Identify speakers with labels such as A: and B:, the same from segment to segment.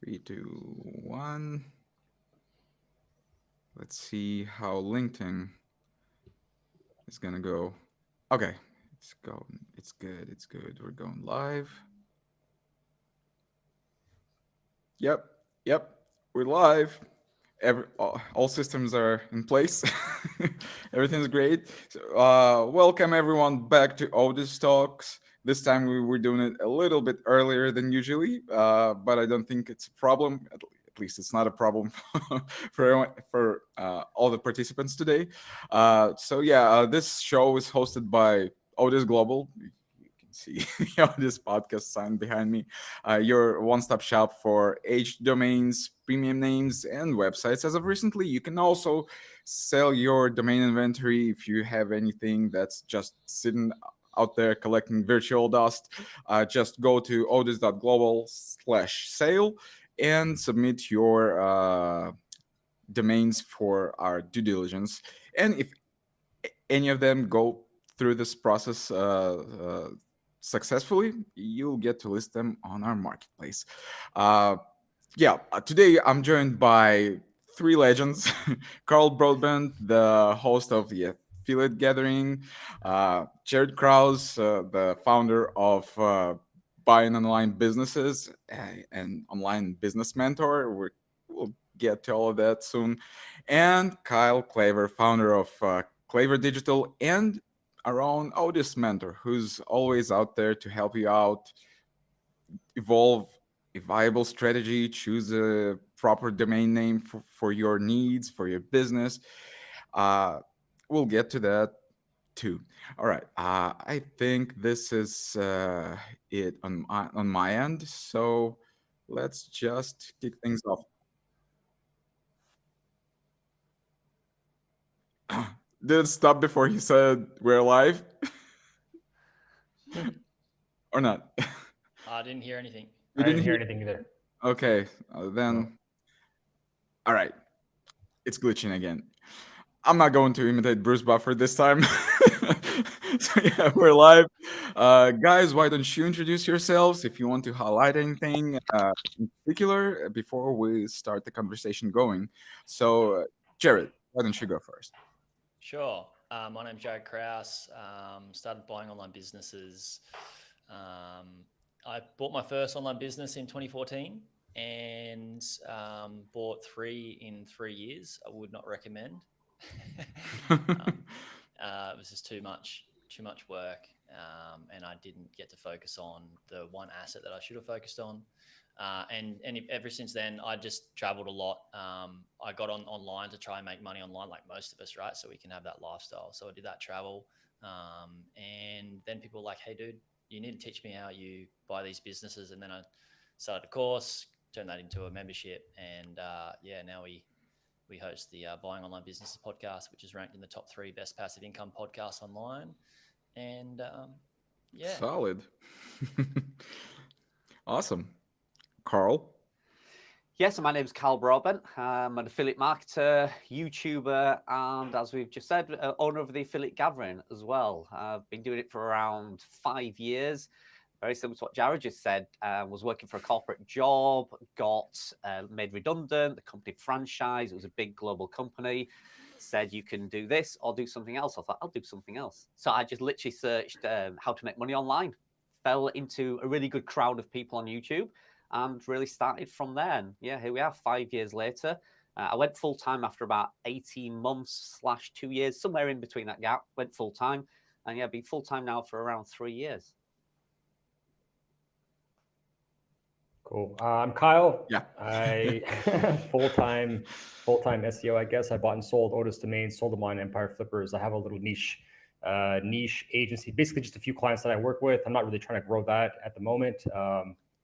A: Three, two, one. Let's see how LinkedIn is gonna go. Okay, it's going. It's good. It's good. We're going live. Yep. Yep. We're live. All systems are in place. Everything's great. So, welcome everyone back to Odys Talks. This time we were doing it a little bit earlier than usually, but I don't think it's a problem. At least it's not a problem for all the participants today. This show is hosted by Odys Global. You can see this podcast sign behind me, your one-stop shop for aged domains, premium names, and websites. As of recently, you can also sell your domain inventory if you have anything that's just sitting out there collecting virtual dust. Just go to odys.global/sale and submit your domains for our due diligence. And if any of them go through this process successfully, you'll get to list them on our marketplace. Uh, Today I'm joined by three legends: Carl Broadbent, the host of the Affiliate Gathering; Jared Krause, the founder of Buying Online Businesses and Online Business Mentor. We'll get to all of that soon; and Kyle Claver, founder of Claver Digital and our own Odys mentor, who's always out there to help you out evolve a viable strategy, choose a proper domain name for your needs, for your business. Uh, we'll get to that too. All right. I think this is it on my end. So let's just kick things off. Did it stop before he said we're live or not?
B: I didn't hear anything.
A: You
C: I
A: didn't
C: didn't hear
A: hear?
C: anything either.
A: Okay.
C: No.
A: Then, all right. It's glitching again. I'm not going to imitate Bruce Buffer this time. So yeah, we're live. Guys, why don't you introduce yourselves if you want to highlight anything in particular before we start the conversation going. Jared, why don't you go first?
B: Sure. My name's Jared Krause. Started buying online businesses. I bought my first online business in 2014 and bought three in 3 years. I would not recommend. It was just too much work, and I didn't get to focus on the one asset that I should have focused on. And ever since then, I just traveled a lot. I got online to try and make money online, like most of us, right? So we can have that lifestyle. So I did that travel, and then people were like, "Hey, dude, you need to teach me how you buy these businesses." And then I started a course, turned that into a membership, and now we host the Buying Online Businesses podcast, which is ranked in the top 3 best passive income podcasts online. And yeah,
A: Solid. Awesome. Carl?
D: Yes, my name's Carl Broadbent. I'm an affiliate marketer, YouTuber, and as we've just said, owner of the Affiliate Gathering as well. I've been doing it for around 5 years. Very similar to what Jared just said. Was working for a corporate job, got made redundant. The company franchised. It was a big global company. Said you can do this or do something else. I thought I'll do something else. So I just literally searched how to make money online. Fell into a really good crowd of people on YouTube and really started from there. And yeah, here we are 5 years later. I went full time after about 18 months / 2 years, somewhere in between that gap, went full time. And yeah, been full time now for around 3 years.
C: Cool. I'm Kyle.
A: Yeah.
C: I full-time SEO, I guess. I bought and sold Odys domains, sold them on Empire Flippers. I have a little niche agency, basically just a few clients that I work with. I'm not really trying to grow that at the moment.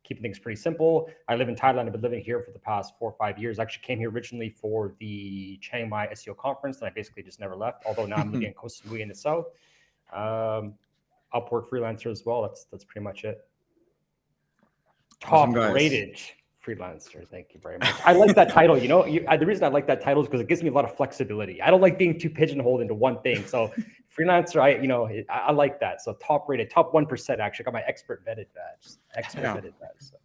C: Keeping things pretty simple. I live in Thailand. I've been living here for the past 4 or 5 years. I actually came here originally for the Chiang Mai SEO conference, and I basically just never left. Although now I'm living in Koh Samui in the south. Upwork freelancer as well. That's pretty much it.
A: Awesome,
C: Top
A: guys.
C: rated freelancer. Thank you very much. I like that title. The reason I like that title is because it gives me a lot of flexibility. I don't like being too pigeonholed into one thing. So freelancer, I like that. So top rated, top 1% actually. Got my expert vetted badge. So.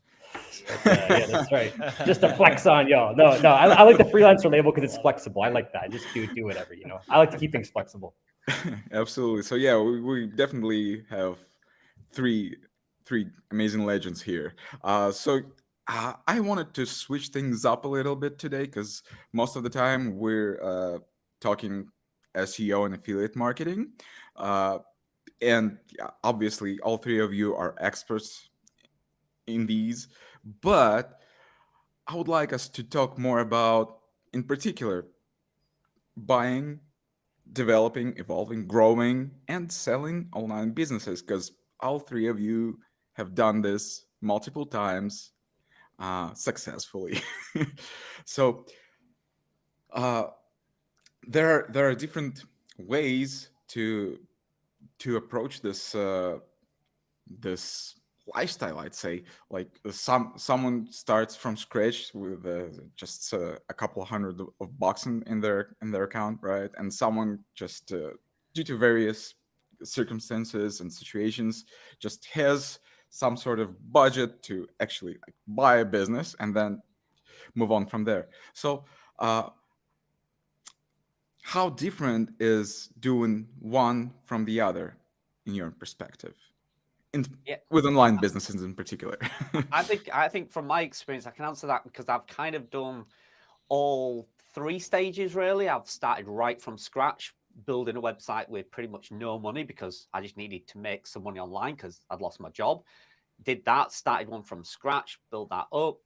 C: But yeah, that's right. Just to flex on y'all. No, I like the freelancer label because it's flexible. I like that. Just do whatever, you know. I like to keep things flexible.
A: Absolutely. So yeah, we definitely have three three amazing legends here. I wanted to switch things up a little bit today because most of the time we're talking SEO and affiliate marketing, uh, and yeah, obviously all three of you are experts in these, but I would like us to talk more about, in particular, buying, developing, evolving, growing, and selling online businesses because all three of you have done this multiple times successfully. So uh, there are different ways to approach this lifestyle. I'd say like someone starts from scratch with just a couple hundred of bucks in their account, right? And someone just due to various circumstances and situations just has some sort of budget to actually like buy a business and then move on from there. So uh, how different is doing one from the other in your perspective, in,
D: Yeah.
A: with online businesses in particular?
D: I think from my experience, I can answer that because I've kind of done all three stages really. I've started right from scratch, building a website with pretty much no money because I just needed to make some money online because I'd lost my job. Did that, started one from scratch, built that up,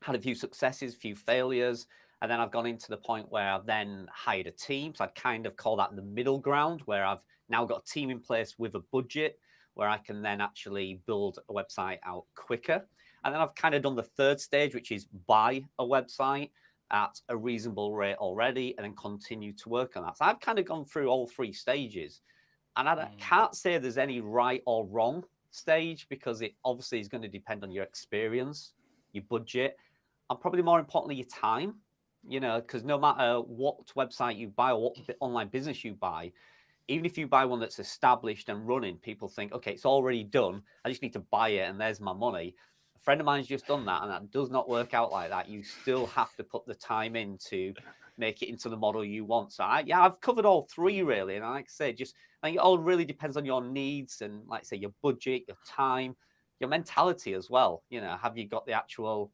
D: had a few successes, few failures, and then I've gone into the point where I've then hired a team. So I'd kind of call that the middle ground where I've now got a team in place with a budget where I can then actually build a website out quicker. And then I've kind of done the third stage, which is buy a website at a reasonable rate already and then continue to work on that. So I've kind of gone through all three stages. And I can't say there's any right or wrong stage because it obviously is going to depend on your experience, your budget, and probably more importantly, your time. Because no matter what website you buy or what online business you buy, even if you buy one that's established and running, people think, okay, it's already done. I just need to buy it and there's my money. A friend of mine's just done that, and that does not work out like that. You still have to put the time in to make it into the model you want. So I've covered all three really, and like I say, I think it all really depends on your needs and, like I say, your budget, your time, your mentality as well. Have you got the actual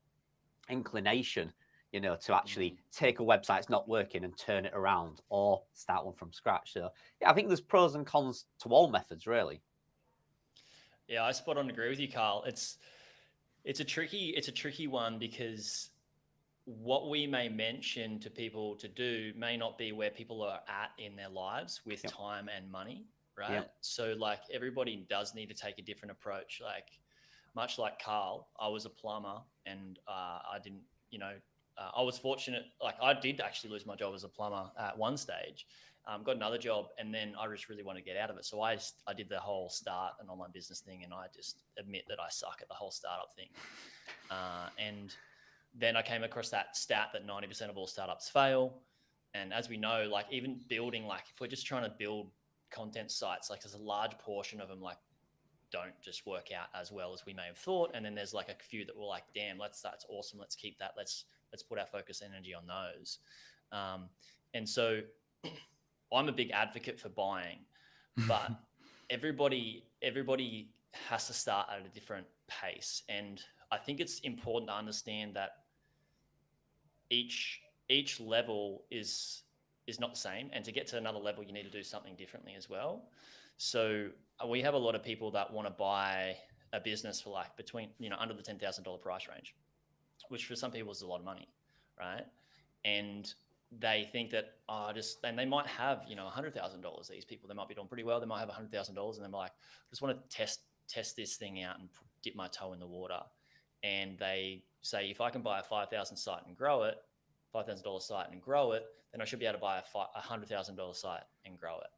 D: inclination, to actually take a website that's not working and turn it around or start one from scratch? So yeah, I think there's pros and cons to all methods, really.
B: Yeah, I spot on agree with you, Carl. It's a tricky one because what we may mention to people to do may not be where people are at in their lives with time and money, right?
D: Yep.
B: So like everybody does need to take a different approach. Like much like Carl, I was a plumber and I didn't, I was fortunate. Like I did actually lose my job as a plumber at one stage, got another job, and then I just really wanted to get out of it. So I did the whole start an online business thing, and I just admit that I suck at the whole startup thing. And then I came across that stat that 90% of all startups fail. And as we know, like even building, like if we're just trying to build content sites, like there's a large portion of them like don't just work out as well as we may have thought. And then there's like a few that were like, damn, that's awesome. Let's keep that. Let's put our focus and energy on those. And so I'm a big advocate for buying, but everybody has to start at a different pace. And I think it's important to understand that each level is not the same, and to get to another level you need to do something differently as well. So we have a lot of people that want to buy a business for like between under the $10,000 price range, which for some people is a lot of money, right? And they think that and they might have $100,000. These people, they might be doing pretty well, they might have $100,000 and they're like, I just want to test this thing out and dip my toe in the water. And they say, if I can buy a $5,000 site and grow it, $5,000 site and grow it, then I should be able to buy a $100,000 site and grow it.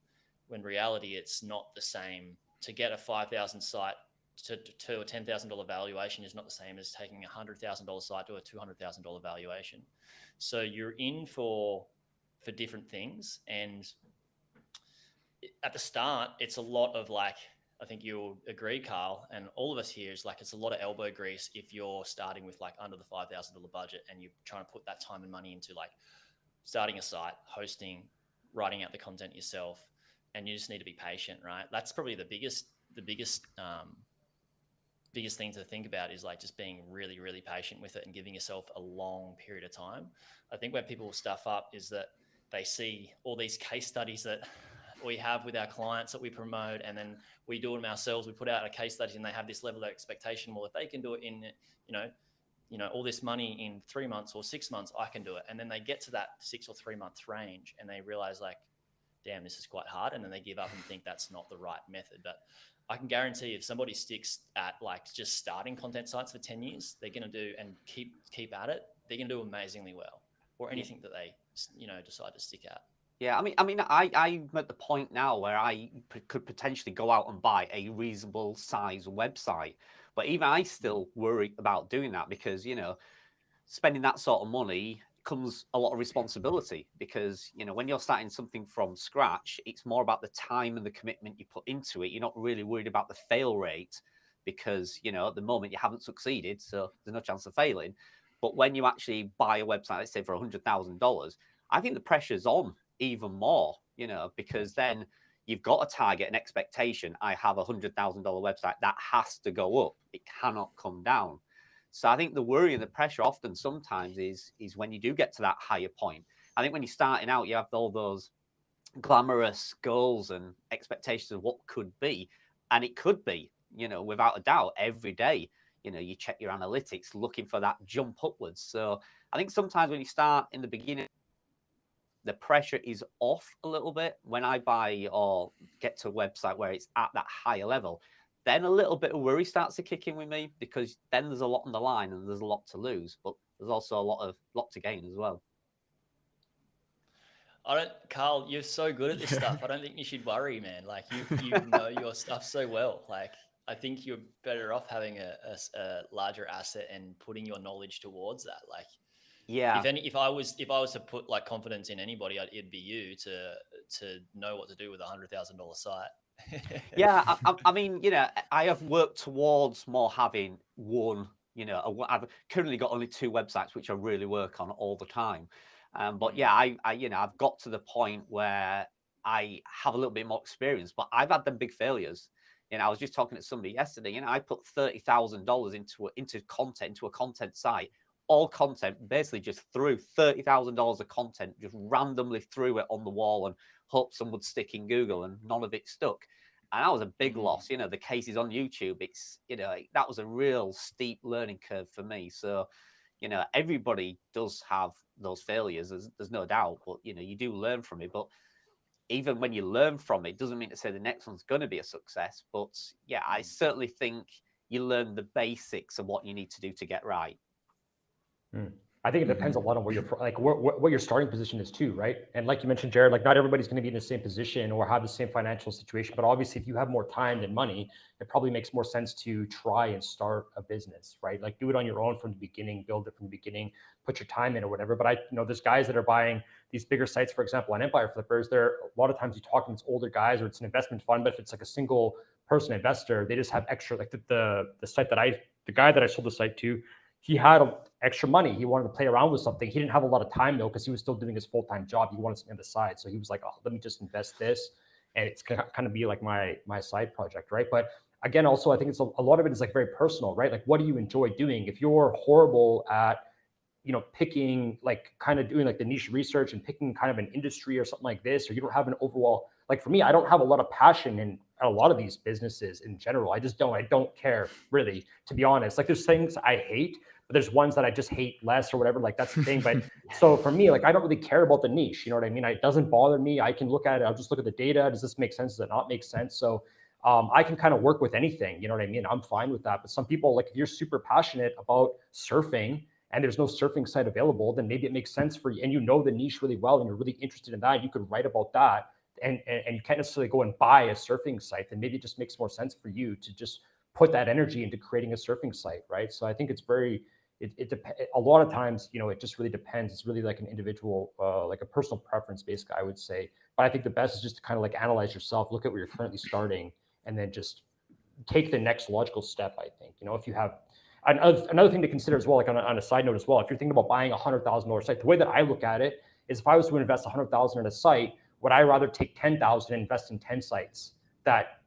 B: When in reality, it's not the same. To get a 5,000 site to a $10,000 valuation is not the same as taking a $100,000 site to a $200,000 valuation. So you're in for different things. And at the start, it's a lot of like I think you'll agree, Carl, and all of us here is like it's a lot of elbow grease if you're starting with like under the $5,000 budget and you're trying to put that time and money into like starting a site, hosting, writing out the content yourself, and you just need to be patient, right? That's probably the biggest thing to think about is like just being really, really patient with it and giving yourself a long period of time. I think where people stuff up is that they see all these case studies that we have with our clients that we promote, and then we do them ourselves. We put out a case study and they have this level of expectation. Well, if they can do it in, all this money in 3 months or 6 months, I can do it. And then they get to that 6 or 3 month range and they realize like, damn, this is quite hard. And then they give up and think that's not the right method. But I can guarantee if somebody sticks at like just starting content sites for 10 years, they're going to do and keep at it. They're going to do amazingly well, or anything that they, decide to stick at.
D: Yeah, I'm at the point now where I could potentially go out and buy a reasonable size website, but even I still worry about doing that because, spending that sort of money comes a lot of responsibility because, when you're starting something from scratch, it's more about the time and the commitment you put into it. You're not really worried about the fail rate because, at the moment you haven't succeeded, so there's no chance of failing. But when you actually buy a website, let's say for $100,000, I think the pressure's on even more, because then you've got a target, an expectation. I have a $100,000 website that has to go up. It cannot come down. So I think the worry and the pressure often sometimes is when you do get to that higher point. I think when you're starting out, you have all those glamorous goals and expectations of what could be. And it could be, without a doubt, every day, you check your analytics looking for that jump upwards. So I think sometimes when you start in the beginning, the pressure is off a little bit. When I buy or get to a website where it's at that higher level, then a little bit of worry starts to kick in with me because then there's a lot on the line and there's a lot to lose, but there's also a lot to gain as well.
B: Carl, you're so good at this stuff. I don't think you should worry, man. Like you know your stuff so well. Like I think you're better off having a larger asset and putting your knowledge towards that. Like,
D: yeah,
B: if I was to put like confidence in anybody, it'd be you to know what to do with $100,000 site.
D: Yeah, I mean, I have worked towards more having one. I've currently got only 2 websites which I really work on all the time. But yeah, I've got to the point where I have a little bit more experience, but I've had them big failures. I was just talking to somebody yesterday. I put $30,000 into content, into a content site. All content, basically just threw $30,000 of content, just randomly threw it on the wall and hoped some would stick in Google, and none of it stuck. And that was a big loss. The cases on YouTube, it's, that was a real steep learning curve for me. So, everybody does have those failures. There's no doubt, but, you do learn from it. But even when you learn from it, doesn't mean to say the next one's going to be a success. But yeah, I certainly think you learn the basics of what you need to do to get right.
C: I think it depends a lot on where you're like what your starting position is too, right? And like you mentioned, Jared, like not everybody's going to be in the same position or have the same financial situation. But obviously, if you have more time than money, it probably makes more sense to try and start a business, right? Like do it on your own from the beginning, build it from the beginning, put your time in or whatever. But there's guys that are buying these bigger sites, for example, on Empire Flippers. There a lot of times you talk to it's older guys or it's an investment fund, but if it's like a single person investor, they just have extra. Like the guy that I sold the site to, he had extra money. He wanted to play around with something. He didn't have a lot of time though, because he was still doing his full-time job. He wanted something on the side. So he was like, oh, let me just invest this. And it's going to kind of be like my side project, right? But again, also, I think it's a lot of it is like very personal, right? Like, what do you enjoy doing? If you're horrible at, picking, like kind of doing like the niche research and picking kind of an industry or something like this, or you don't have an overall, like for me, I don't have a lot of passion in a lot of these businesses in general. I don't care really, to be honest. Like there's things I hate, but there's ones that I just hate less or whatever. Like that's the thing. But so for me, like I don't really care about the niche. You know what I mean? It doesn't bother me. I can look at it. I'll just look at the data. Does this make sense? Does it not make sense? So I can kind of work with anything. You know what I mean? I'm fine with that. But some people, like if you're super passionate about surfing and there's no surfing site available, then maybe it makes sense for you. And you know the niche really well and you're really interested in that. You could write about that. And you can't necessarily go and buy a surfing site. Then maybe it just makes more sense for you to just put that energy into creating a surfing site, right? So I think it's a lot of times, it just really depends. It's really like an individual, like a personal preference, basically, I would say. But I think the best is just to kind of like analyze yourself, look at where you're currently starting, and then just take the next logical step. I think, if you have another thing to consider as well, like on a side note as well, if you're thinking about buying $100,000 site, the way that I look at it is, if I was to invest 100,000 in a site, would I rather take 10,000 and invest in 10 sites? That,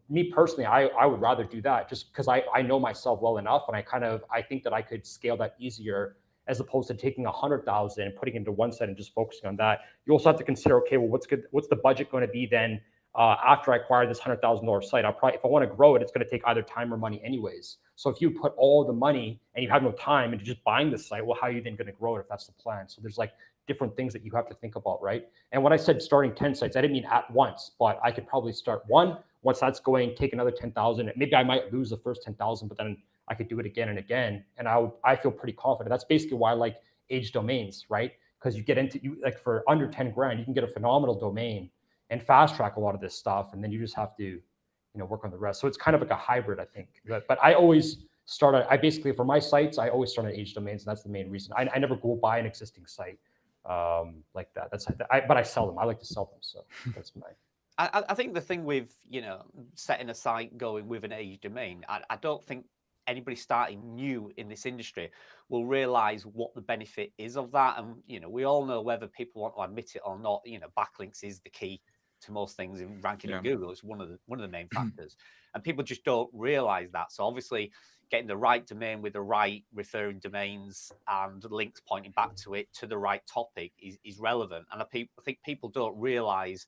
C: me personally, I would rather do that, just because I know myself well enough, and I think that I could scale that easier, as opposed to taking 100,000 and putting it into one site and just focusing on that. You also have to consider, okay, well, what's the budget going to be then after I acquire this $100,000 site? If I want to grow it, it's going to take either time or money anyways. So if you put all the money and you have no time into just buying the site, well, how are you then going to grow it if that's the plan? So there's like different things that you have to think about, right? And when I said starting 10 sites, I didn't mean at once, but I could probably start one. Once that's going, take another 10,000. Maybe I might lose the first 10,000, but then I could do it again and again. And I feel pretty confident. That's basically why I like age domains, right? Because you get into, for under 10 grand, you can get a phenomenal domain and fast track a lot of this stuff. And then you just have to, work on the rest. So it's kind of like a hybrid, I think. But I always I basically, for my sites, I always start on age domains. And that's the main reason. I never go buy an existing site like that. But I sell them. I like to sell them. So that's my.
D: I think the thing with, setting a site going with an age domain, I don't think anybody starting new in this industry will realize what the benefit is of that. And, we all know, whether people want to admit it or not, backlinks is the key to most things in ranking in Google. It's one of the main factors, and people just don't realize that. So obviously, getting the right domain with the right referring domains and links pointing back to it, to the right topic, is relevant. And I think people don't realize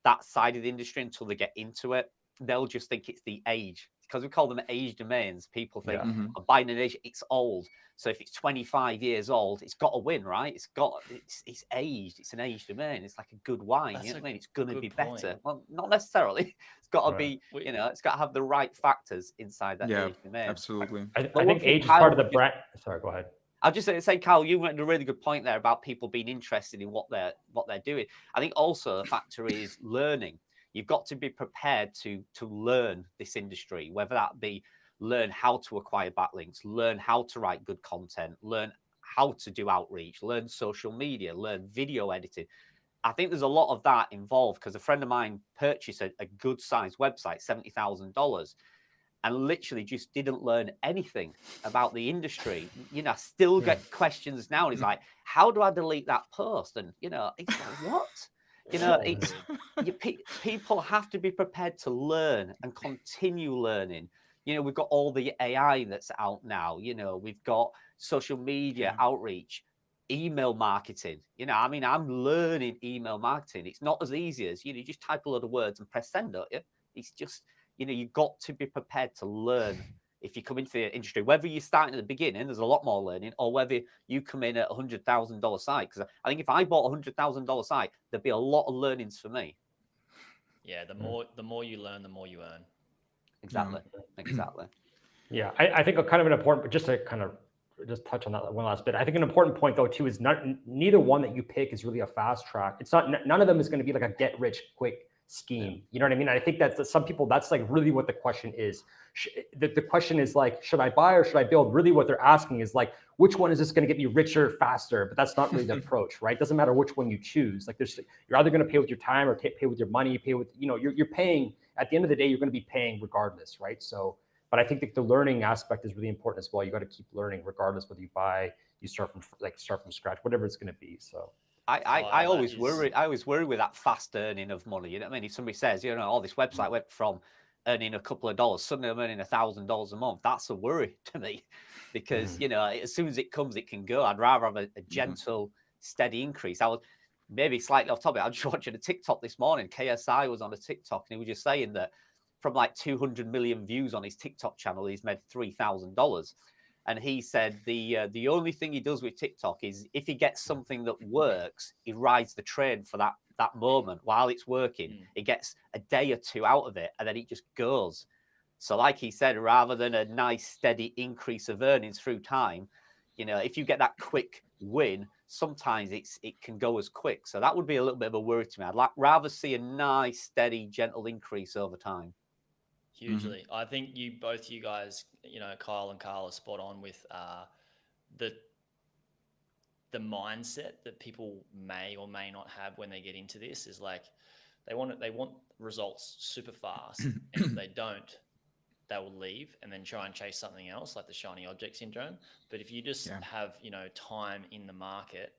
D: that side of the industry until they get into it. They'll just think it's the age, because we call them age domains. People think, I'm buying an age, it's old. So if it's 25 years old, it's got to win, right? It's aged. It's an age domain. It's like a good wine. You know what I mean? It's going to be better. Well, not necessarily. It's got to be, it's got to have the right factors inside that age domain.
A: Absolutely.
C: I think age is part of the brand. Sorry, go ahead.
D: I'll just say, Carl, you made a really good point there about people being interested in what they're doing. I think also a factor is learning. You've got to be prepared to learn this industry, whether that be learn how to acquire backlinks, learn how to write good content, learn how to do outreach, learn social media, learn video editing. I think there's a lot of that involved, because a friend of mine purchased a good sized website, $70,000. And literally just didn't learn anything about the industry. I still get questions now. And it's like, how do I delete that post? And, it's like, what? People have to be prepared to learn and continue learning. We've got all the AI that's out now. We've got social media outreach, email marketing. I'm learning email marketing. It's not as easy as, you just type a lot of words and press send, don't you? It's just, you've got to be prepared to learn if you come into the industry, whether you're starting at the beginning, there's a lot more learning, or whether you come in at $100,000 site. Because I think if I bought $100,000 site, there'd be a lot of learnings for me.
B: Yeah, the more you learn, the more you earn.
D: Exactly.
C: Yeah, I think a kind of an important, just to kind of just touch on that one last bit. I think an important point though too is neither one that you pick is really a fast track. It's not, none of them is going to be like a get rich quick scheme. You know what I mean? I think that some people, that's like really what the question is. The question is like, should I buy or should I build? Really what they're asking is like, which one is this going to get me richer faster? But that's not really the approach, right? Doesn't matter which one you choose. Like you're either going to pay with your time or pay with your money, pay with, you're paying, at the end of the day, you're going to be paying regardless, right? So, but I think that the learning aspect is really important as well. You got to keep learning regardless whether you buy, you start from scratch, whatever it's going to be. So
D: I always worry. I always worry with that fast earning of money. You know what I mean? If somebody says, this website went from earning a couple of dollars, suddenly I'm earning $1,000 a month. That's a worry to me, because as soon as it comes, it can go. I'd rather have a gentle, steady increase. I was maybe slightly off topic. I was just watching a TikTok this morning. KSI was on a TikTok, and he was just saying that from like 200 million views on his TikTok channel, he's made $3,000. And he said the only thing he does with TikTok is if he gets something that works, he rides the train for that moment while it's working. He gets a day or two out of it, and then it just goes. So like he said, rather than a nice steady increase of earnings through time, if you get that quick win, sometimes it can go as quick. So that would be a little bit of a worry to me. I'd rather see a nice, steady, gentle increase over time.
B: Hugely. I think you guys, Kyle and Carl, are spot on with the mindset that people may or may not have when they get into this is like they want results super fast, and if they don't, they will leave and then try and chase something else, like the shiny object syndrome. But if you just
A: Yeah.
B: have, time in the market,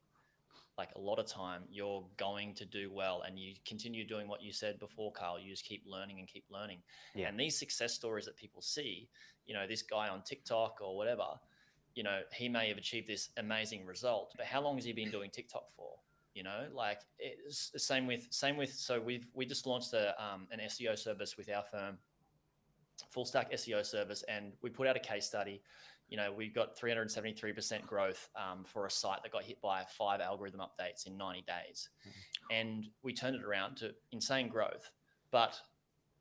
B: like a lot of time, you're going to do well, and you continue doing what you said before, Carl. You just keep learning and keep learning.
D: Yeah.
B: And these success stories that people see, this guy on TikTok or whatever, he may have achieved this amazing result, but how long has he been doing TikTok for? Like it's the same with. So we just launched an SEO service with our firm, full stack SEO service, and we put out a case study. We got 373% growth for a site that got hit by 5 algorithm updates in 90 days. And we turned it around to insane growth. But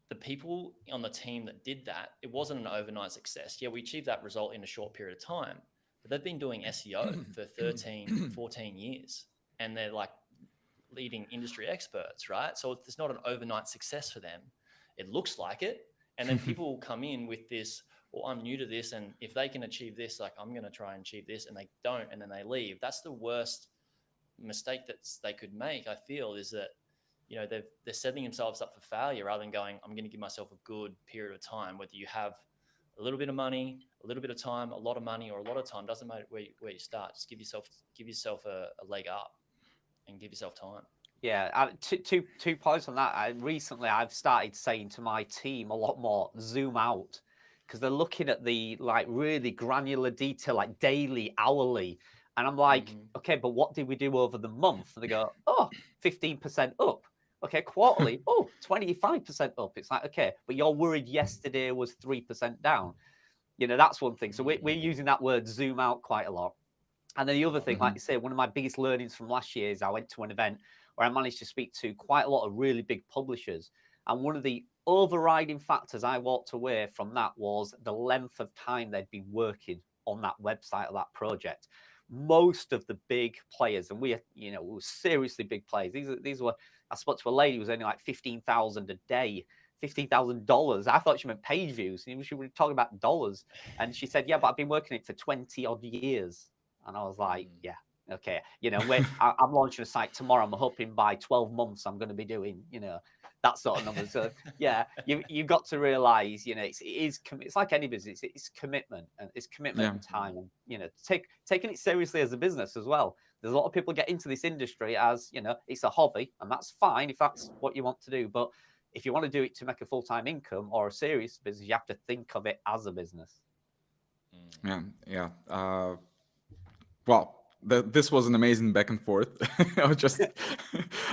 B: the people on the team that did that, it wasn't an overnight success. Yeah, we achieved that result in a short period of time, but they've been doing SEO for 13, 14 years. And they're like leading industry experts, right? So it's not an overnight success for them. It looks like it. And then people will come in with this, well, I'm new to this, and if they can achieve this, like I'm going to try and achieve this, and they don't, and then they leave. That's the worst mistake that they could make, I feel, is that they're setting themselves up for failure rather than going, I'm going to give myself a good period of time. Whether you have a little bit of money, a little bit of time, a lot of money, or a lot of time, doesn't matter where you start. Just give yourself a leg up and give yourself time.
D: Yeah, two points on that. Recently I've started saying to my team a lot more, zoom out, because they're looking at the like really granular detail, like daily, hourly. And I'm like, okay, but what did we do over the month? And they go, oh, 15% up. Okay, quarterly, oh, 25% up. It's like, okay, but you're worried yesterday was 3% down. That's one thing. So we're using that word zoom out quite a lot. And then the other thing, like you say, one of my biggest learnings from last year is I went to an event where I managed to speak to quite a lot of really big publishers. And one of the overriding factors I walked away from that was the length of time they'd been working on that website or that project. Most of the big players, and we were seriously big players. These were, I spoke to a lady who was only like 15,000 a day. $15,000. I thought she meant page views. She was talking about dollars. And she said, yeah, but I've been working it for 20 odd years. And I was like, yeah, okay. I'm launching a site tomorrow. I'm hoping by 12 months I'm going to be doing, that sort of number. So yeah, you've got to realize, it's like any business. It's commitment, and it's commitment and time, and taking it seriously as a business as well. There's a lot of people get into this industry as it's a hobby, and that's fine if that's what you want to do. But if you want to do it to make a full-time income or a serious business, you have to think of it as a business.
A: Yeah. Well, this was an amazing back and forth.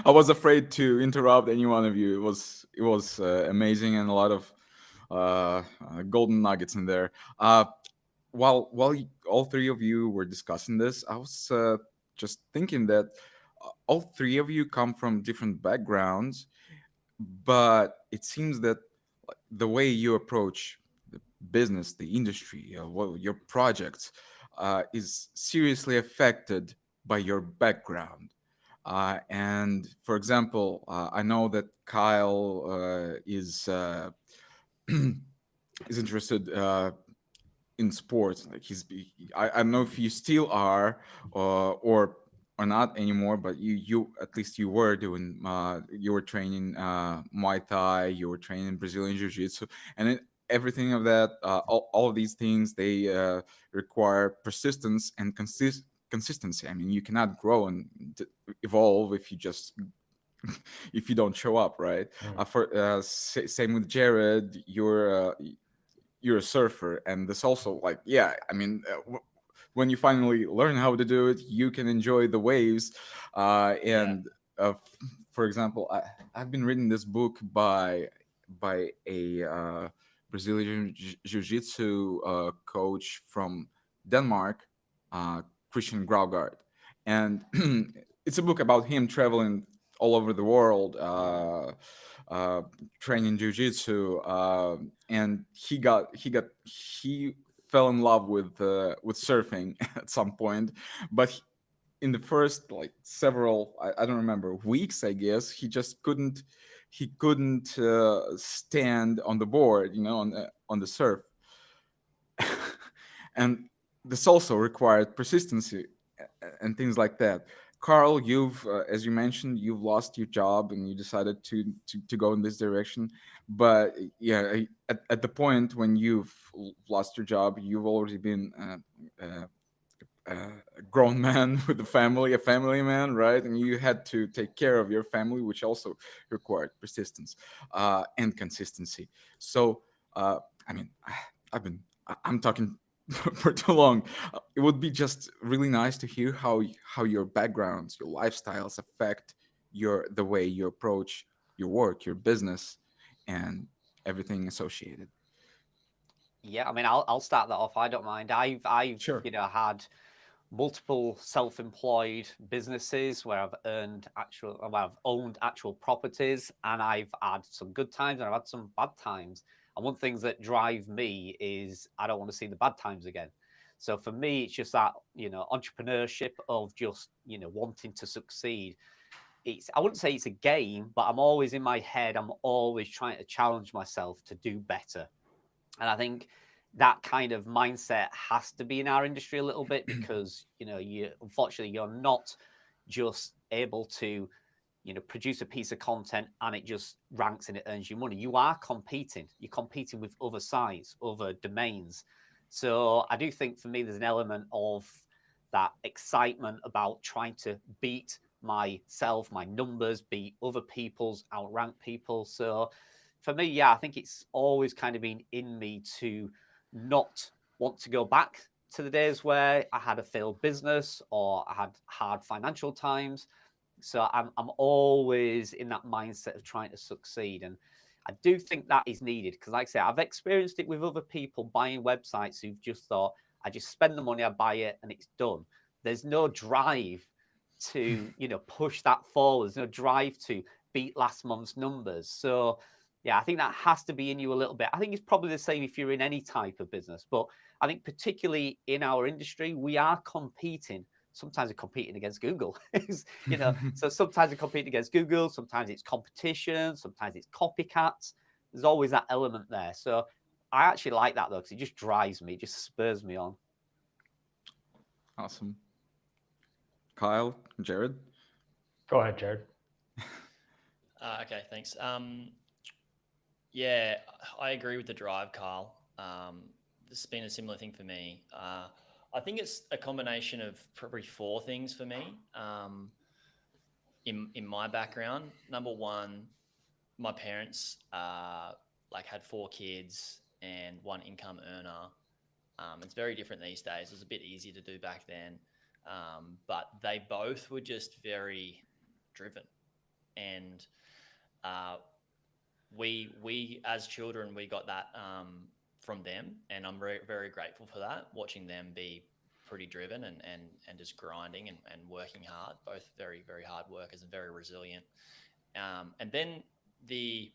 A: I was afraid to interrupt any one of you. It was amazing, and a lot of golden nuggets in there. While all three of you were discussing this, I was just thinking that all three of you come from different backgrounds, but it seems that the way you approach the business, the industry, your projects, is seriously affected by your background. And for example, I know that Kyle is interested in sports. Like I don't know if you still are or not anymore, but you at least you were doing you were training Muay Thai, you were training Brazilian Jiu Jitsu, and everything of that, all of these things, they require persistence and consistency. I mean, you cannot grow and evolve if you just if you don't show up, right? Same with Jared. You're a surfer, and this also, like, yeah, I mean, when you finally learn how to do it, you can enjoy the waves. And for example, I've been reading this book by a Brazilian jiu-jitsu coach from Denmark, Christian Graugard, and it's a book about him traveling all over the world, training jiu-jitsu, and he fell in love with surfing at some point, but in the first like several, I don't remember, weeks, I guess, he couldn't stand on the board, on the surf. And this also required persistency and things like that. Carl, as you mentioned, you've lost your job and you decided to go in this direction. But yeah, at the point when you've lost your job, you've already been a grown man with a family man, right? And you had to take care of your family, which also required persistence and consistency. So, I mean, I've been, I'm talking for too long. It would be just really nice to hear how your backgrounds, your lifestyles affect the way you approach your work, your business, and everything associated.
D: Yeah, I mean, I'll start that off. I don't mind. I've
A: Sure.
D: had multiple self-employed businesses where I've owned actual properties, and I've had some good times and I've had some bad times. And one things that drive me is I don't want to see the bad times again. So for me, it's just that, entrepreneurship of just, wanting to succeed. I wouldn't say it's a game, but I'm always in my head, I'm always trying to challenge myself to do better. And I think that kind of mindset has to be in our industry a little bit because, unfortunately you're not just able to, produce a piece of content and it just ranks and it earns you money. You are competing. You're competing with other sites, other domains. So I do think for me there's an element of that excitement about trying to beat myself, my numbers, beat other people's, outrank people. So for me, yeah, I think it's always kind of been in me to not want to go back to the days where I had a failed business or I had hard financial times. So I'm always in that mindset of trying to succeed. And I do think that is needed because, like I say, I've experienced it with other people buying websites who've just thought, I just spend the money, I buy it, and it's done. There's no drive to, push that forward. There's no drive to beat last month's numbers. So yeah, I think that has to be in you a little bit. I think it's probably the same if you're in any type of business, but I think particularly in our industry, we are competing. Sometimes we're competing against Google, so sometimes we're competing against Google, sometimes it's competition, sometimes it's copycats. There's always that element there. So I actually like that though, because it just drives me, it just spurs me on.
A: Awesome. Kyle, Jared.
C: Go ahead, Jared.
B: Okay, thanks. Yeah, I agree with the drive, Carl. This has been a similar thing for me. I think it's a combination of probably four things for me. In my background, number one, my parents like had four kids and one income earner. It's very different these days. It was a bit easier to do back then, but they both were just very driven, and uh, we as children we got that from them, and I'm very very grateful for that. Watching them be pretty driven and just grinding and working hard, both very very hard workers and very resilient. And then the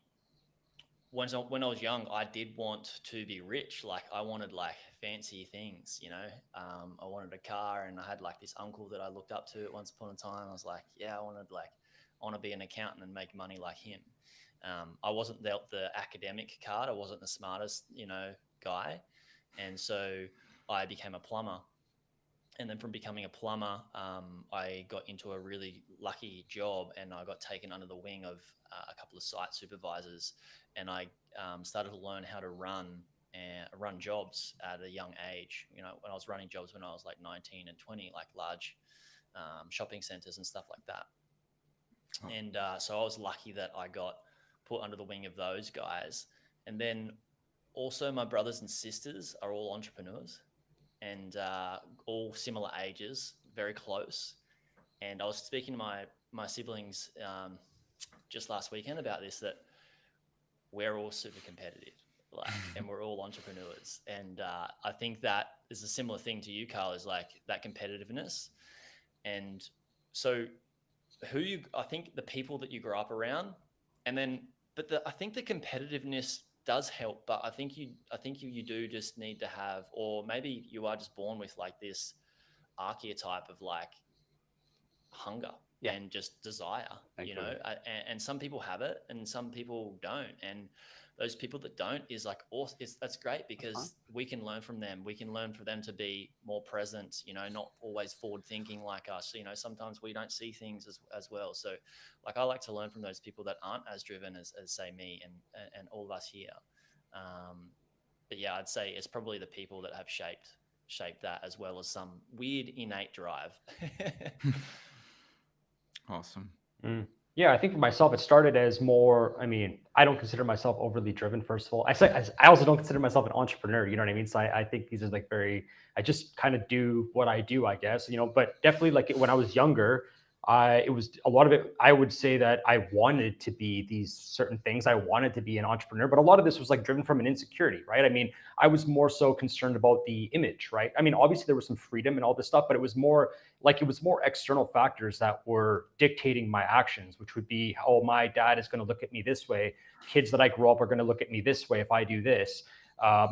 B: when I was young, I did want to be rich. Like I wanted like fancy things, you know. I wanted a car, and I had like this uncle that I looked up to at once upon a time. I was like, yeah, I want to be an accountant and make money like him. I wasn't dealt the academic card. I wasn't the smartest, guy, and so I became a plumber. And then from becoming a plumber, I got into a really lucky job, and I got taken under the wing of a couple of site supervisors, and I started to learn how to run jobs at a young age. You know, when I was running jobs when I was like 19 and 20, like large shopping centers and stuff like that.
A: Oh.
B: And so I was lucky that I got put under the wing of those guys. And then also my brothers and sisters are all entrepreneurs, and all similar ages, very close. And I was speaking to my siblings just last weekend about this, that we're all super competitive, like, and we're all entrepreneurs. And I think that is a similar thing to you, Carl, is like that competitiveness. And so I think the people that you grow up around, and then, I think the competitiveness does help, but I think you do just need to have, or maybe you are just born with like this archetype of like hunger,
D: Yeah.
B: and just desire, you know.
D: Agree.
B: And some people have it and some people don't, and those people that don't is like awesome. That's great
D: That's fine.
B: because we can learn from them. We can learn for them to be more present, you know, not always forward thinking like us. You know, sometimes we don't see things as well. So like I like to learn from those people that aren't as driven as say me and all of us here. But yeah, I'd say it's probably the people that have shaped that, as well as some weird innate drive.
A: Awesome.
C: Yeah, I think for myself, it started as more. I mean, I don't consider myself overly driven. First of all, I also don't consider myself an entrepreneur. You know what I mean? So I think these are like very. I just kind of do what I do, I guess. You know, but definitely like when I was younger, it was a lot of it. I would say that I wanted to be these certain things. I wanted to be an entrepreneur, but a lot of this was like driven from an insecurity, right? I mean, I was more so concerned about the image, right? I mean, obviously there was some freedom and all this stuff, but it was more external factors that were dictating my actions, which would be, oh, my dad is going to look at me this way. Kids that I grew up are going to look at me this way if I do this.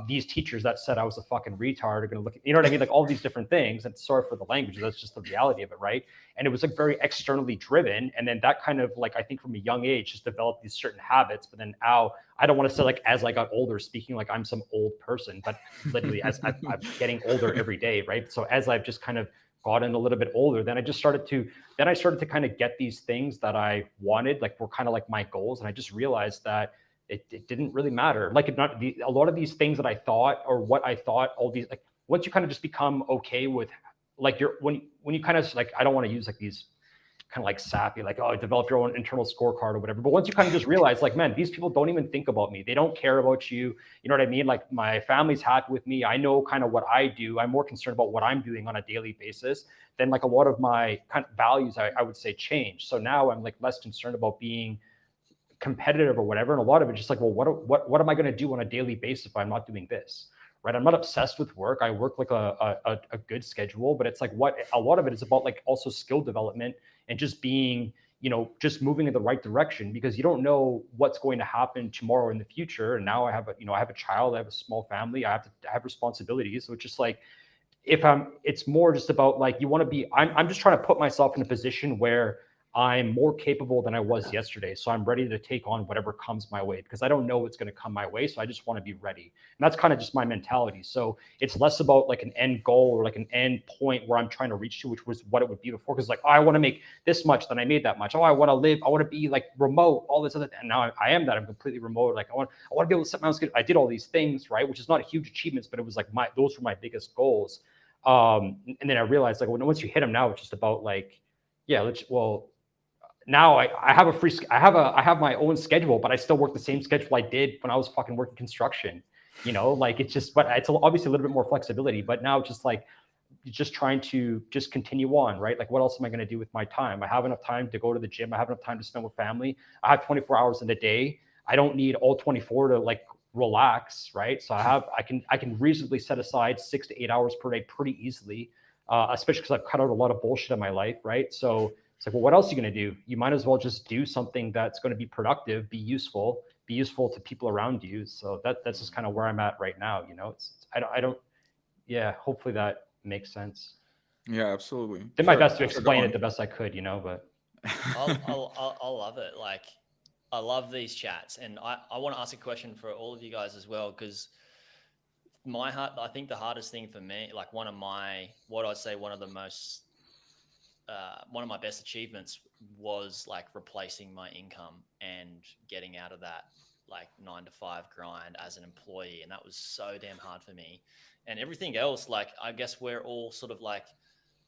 C: These teachers that said I was a fucking retard are going to look at, you know what I mean? Like all these different things. And sorry for the language. That's just the reality of it, right? And it was like very externally driven. And then that kind of like, I think from a young age, just developed these certain habits. But then now I don't want to say like as I got older, speaking like I'm some old person, but literally as I'm getting older every day, right? So as I've just kind of gotten a little bit older, then I started to kind of get these things that I wanted, like were kind of like my goals. And I just realized that it didn't really matter. Like a lot of these things that I thought, or what I thought, all these, like once you kind of just become okay with like when you kind of like, I don't want to use like these kind of like sappy, like, oh, develop your own internal scorecard or whatever. But once you kind of just realize like, man, these people don't even think about me. They don't care about you. You know what I mean? Like my family's happy with me. I know kind of what I do. I'm more concerned about what I'm doing on a daily basis. Then like a lot of my kind of values, I would say, change. So now I'm like less concerned about being competitive or whatever. And a lot of it just like, well, what am I going to do on a daily basis if I'm not doing this? Right. I'm not obsessed with work. I work like a good schedule, but it's like what a lot of it is about, like also skill development and just being, you know, just moving in the right direction, because you don't know what's going to happen tomorrow in the future. And now I have a child, I have a small family, I have responsibilities. So it's just like, it's more just about like, I'm just trying to put myself in a position where I'm more capable than I was yesterday. So I'm ready to take on whatever comes my way, because I don't know what's going to come my way. So I just want to be ready. And that's kind of just my mentality. So it's less about like an end goal or like an end point where I'm trying to reach to, which was what it would be before. Because like, oh, I want to make this much, then I made that much. Oh, I want to be like remote, all this other. And now I am that. I'm completely remote. Like I want to be able to set my own schedule. I did all these things, right? Which is not huge achievements, but it was like those were my biggest goals. And then I realized like once you hit them, now it's just about like, yeah, now I have I have my own schedule, but I still work the same schedule I did when I was fucking working construction. You know, like it's just, but it's obviously a little bit more flexibility. But now it's just like, just trying to just continue on, right? Like, what else am I going to do with my time? I have enough time to go to the gym. I have enough time to spend with family. I have 24 hours in a day. I don't need all 24 to like relax, right? So I can reasonably set aside 6 to 8 hours per day pretty easily, especially because I've cut out a lot of bullshit in my life, right? So it's like, well, what else are you going to do? You might as well just do something that's going to be productive, be useful to people around you. So that's just kind of where I'm at right now. You know, I don't, yeah, hopefully that makes sense.
A: Yeah, absolutely.
C: Did my best to
A: Sure, go
C: explain
A: on.
C: it the best I could, you know, but
B: I'll love it. Like, I love these chats, and I want to ask a question for all of you guys as well, because I think the hardest thing for me, like one of my best achievements was like replacing my income and getting out of that like 9 to 5 grind as an employee. And that was so damn hard for me. And everything else, like, I guess we're all sort of like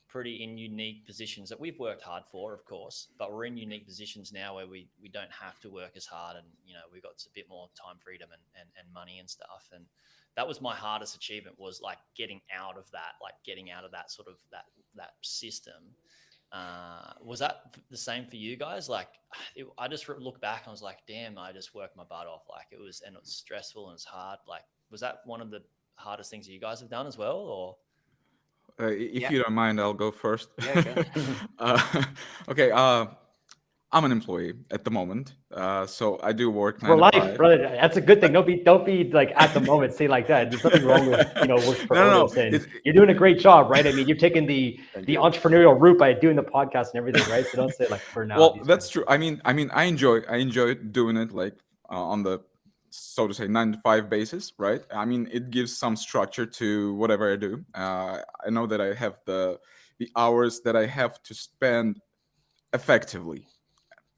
B: pretty in unique positions that we've worked hard for, of course, but we're in unique positions now where we don't have to work as hard, and, you know, we've got a bit more time freedom and money and stuff. And that was my hardest achievement, was like getting out of that sort of that system. Was that the same for you guys? Like, I just look back and I was like, damn, I just worked my butt off. Like it was stressful and it's hard. Like, was that one of the hardest things that you guys have done as well, or?
A: If
D: Yeah.
A: you don't mind, I'll go first.
D: Yeah, go.
A: uh, okay. I'm an employee at the moment, so I do work
C: For
A: nine to
C: life,
A: five.
C: brother. That's a good thing. Don't be like at the moment say like that. There's nothing wrong with working for
A: No, no, no.
C: Odys, and you're doing a great job, right? I mean, you're taking the
A: Thank
C: the
A: you.
C: entrepreneurial route by doing the podcast and everything, right? So don't say like for now
A: Well,
C: these kind
A: that's
C: of
A: true.
C: things.
A: I enjoy doing it like on the, so to say, 9 to 5 basis, right? I mean, it gives some structure to whatever I do. I know that I have the hours that I have to spend effectively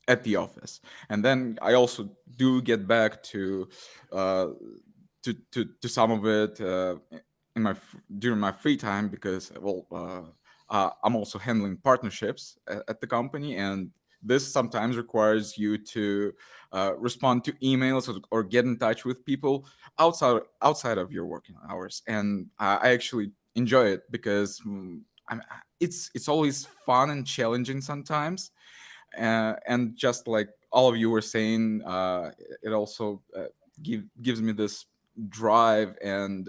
A: at the office, and then I also do get back uh, to some of it in during my free time, because I'm also handling partnerships at the company, and this sometimes requires you to respond to emails, or get in touch with people outside of your working hours, and I actually enjoy it because it's always fun and challenging sometimes, and just like all of you were saying, it also gives me this drive and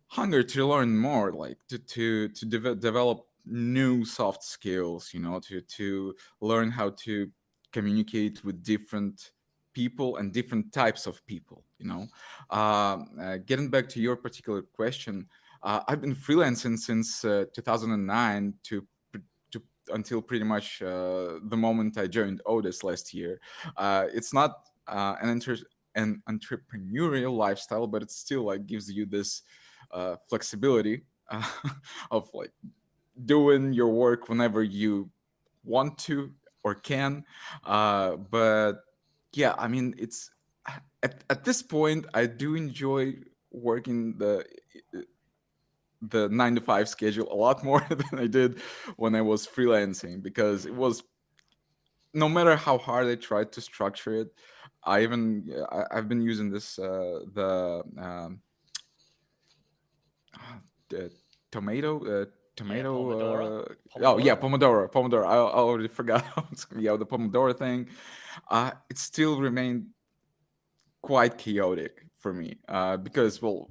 A: hunger to learn more, like to develop new soft skills, to learn how to communicate with different people and different types of people. Getting back to your particular question, I've been freelancing since 2009 to until pretty much the moment I joined Odys last year. It's not an entrepreneurial lifestyle, but it still like gives you this flexibility uh, of like doing your work whenever you want to or can. But yeah, I mean, it's at this point I do enjoy working the 9 to 5 schedule a lot more than I did when I was freelancing, because it was, no matter how hard I tried to structure it, I've been using this the tomato
B: Yeah, Pomodoro.
A: oh yeah,
B: Pomodoro.
A: pomodoro. I already forgot yeah, the pomodoro thing. It still remained quite chaotic for me, because, well,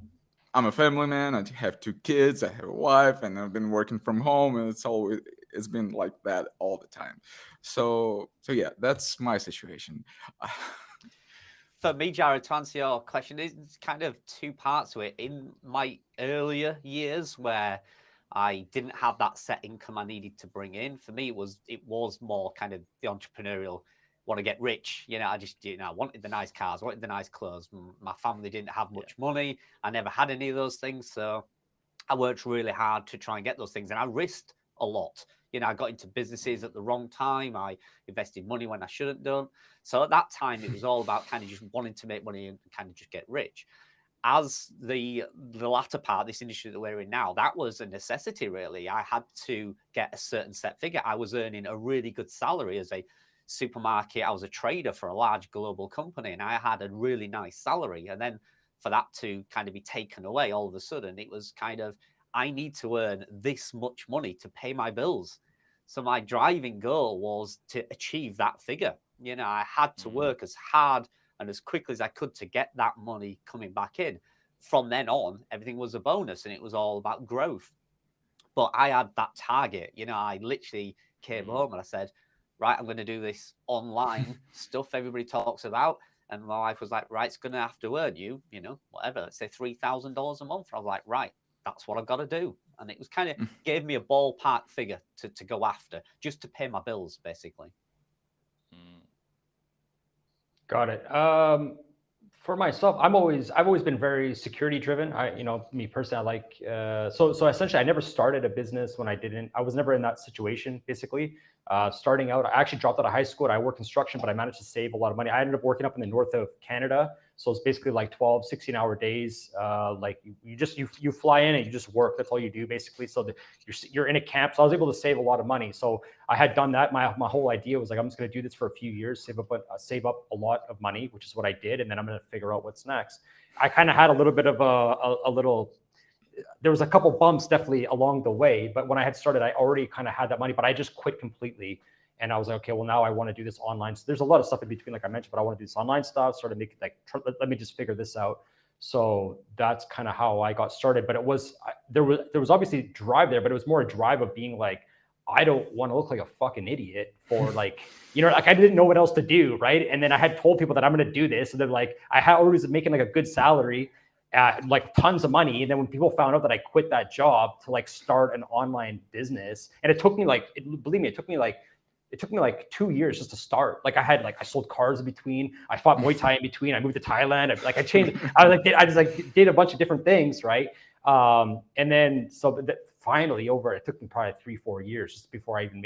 A: I'm a family man. I have 2 kids. I have a wife, and I've been working from home, and it's been like that all the time. So yeah, that's my situation.
D: For me, Jared, to answer your question, it's kind of two parts to it. In my earlier years, where I didn't have that set income I needed to bring in, for me it was more kind of the entrepreneurial, want to get rich. I just I wanted the nice cars, wanted the nice clothes. My family didn't have
B: Yeah.
D: much money. I never had any of those things, so I worked really hard to try and get those things, and I risked a lot. I got into businesses at the wrong time. I invested money when I shouldn't done. So at that time, it was all about kind of just wanting to make money and kind of just get rich. As the latter part, this industry that we're in now, that was a necessity, really. I had to get a certain set figure. I was earning a really good salary as a supermarket. I was a trader for a large global company, and I had a really nice salary. And then for that to kind of be taken away all of a sudden, it was kind of, I need to earn this much money to pay my bills. So my driving goal was to achieve that figure. I had to
B: Mm.
D: work as hard and as quickly as I could to get that money coming back in. From then on, everything was a bonus and it was all about growth. But I had that target. I literally came
B: Mm.
D: home and I said, right, I'm going to do this online stuff everybody talks about. And my wife was like, right, it's going to have to earn you, whatever, let's say $3,000 a month. I was like, right, that's what I've got to do. And it was kind of gave me a ballpark figure to go after just to pay my bills, basically.
B: Mm.
C: Got it. For myself, I've always been very security driven. Me personally, I like so essentially, I never started a business when I was never in that situation. Basically, starting out, I actually dropped out of high school and I worked construction, but I managed to save a lot of money. I ended up working up in the north of Canada, so it's basically like 12, 16-hour days. Like you fly in and you just work. That's all you do basically. So you're in a camp. So I was able to save a lot of money. So I had done that. My whole idea was like, I'm just going to do this for a few years, save up a lot of money, which is what I did, and then I'm going to figure out what's next. I kind of had a little bit of a little. There was a couple bumps definitely along the way, but when I had started, I already kind of had that money, but I just quit completely. And I was like, okay, well now I want to do this online. So there's a lot of stuff in between, like I mentioned, but I want to do this online stuff. Sort of make it like, let me just figure this out. So that's kind of how I got started. But there was obviously drive there, but it was more a drive of being like, I don't want to look like a fucking idiot for like, like I didn't know what else to do, right? And then I had told people that I'm going to do this, and they're like, I was making like a good salary, like tons of money. And then when people found out that I quit that job to like start an online business, and it took me like, believe me, it took me like 2 years just to start. Like I sold cars in between. I fought Muay Thai in between. I moved to Thailand. I changed. I just like did a bunch of different things, right? And then finally it took me probably 3-4 years just before I even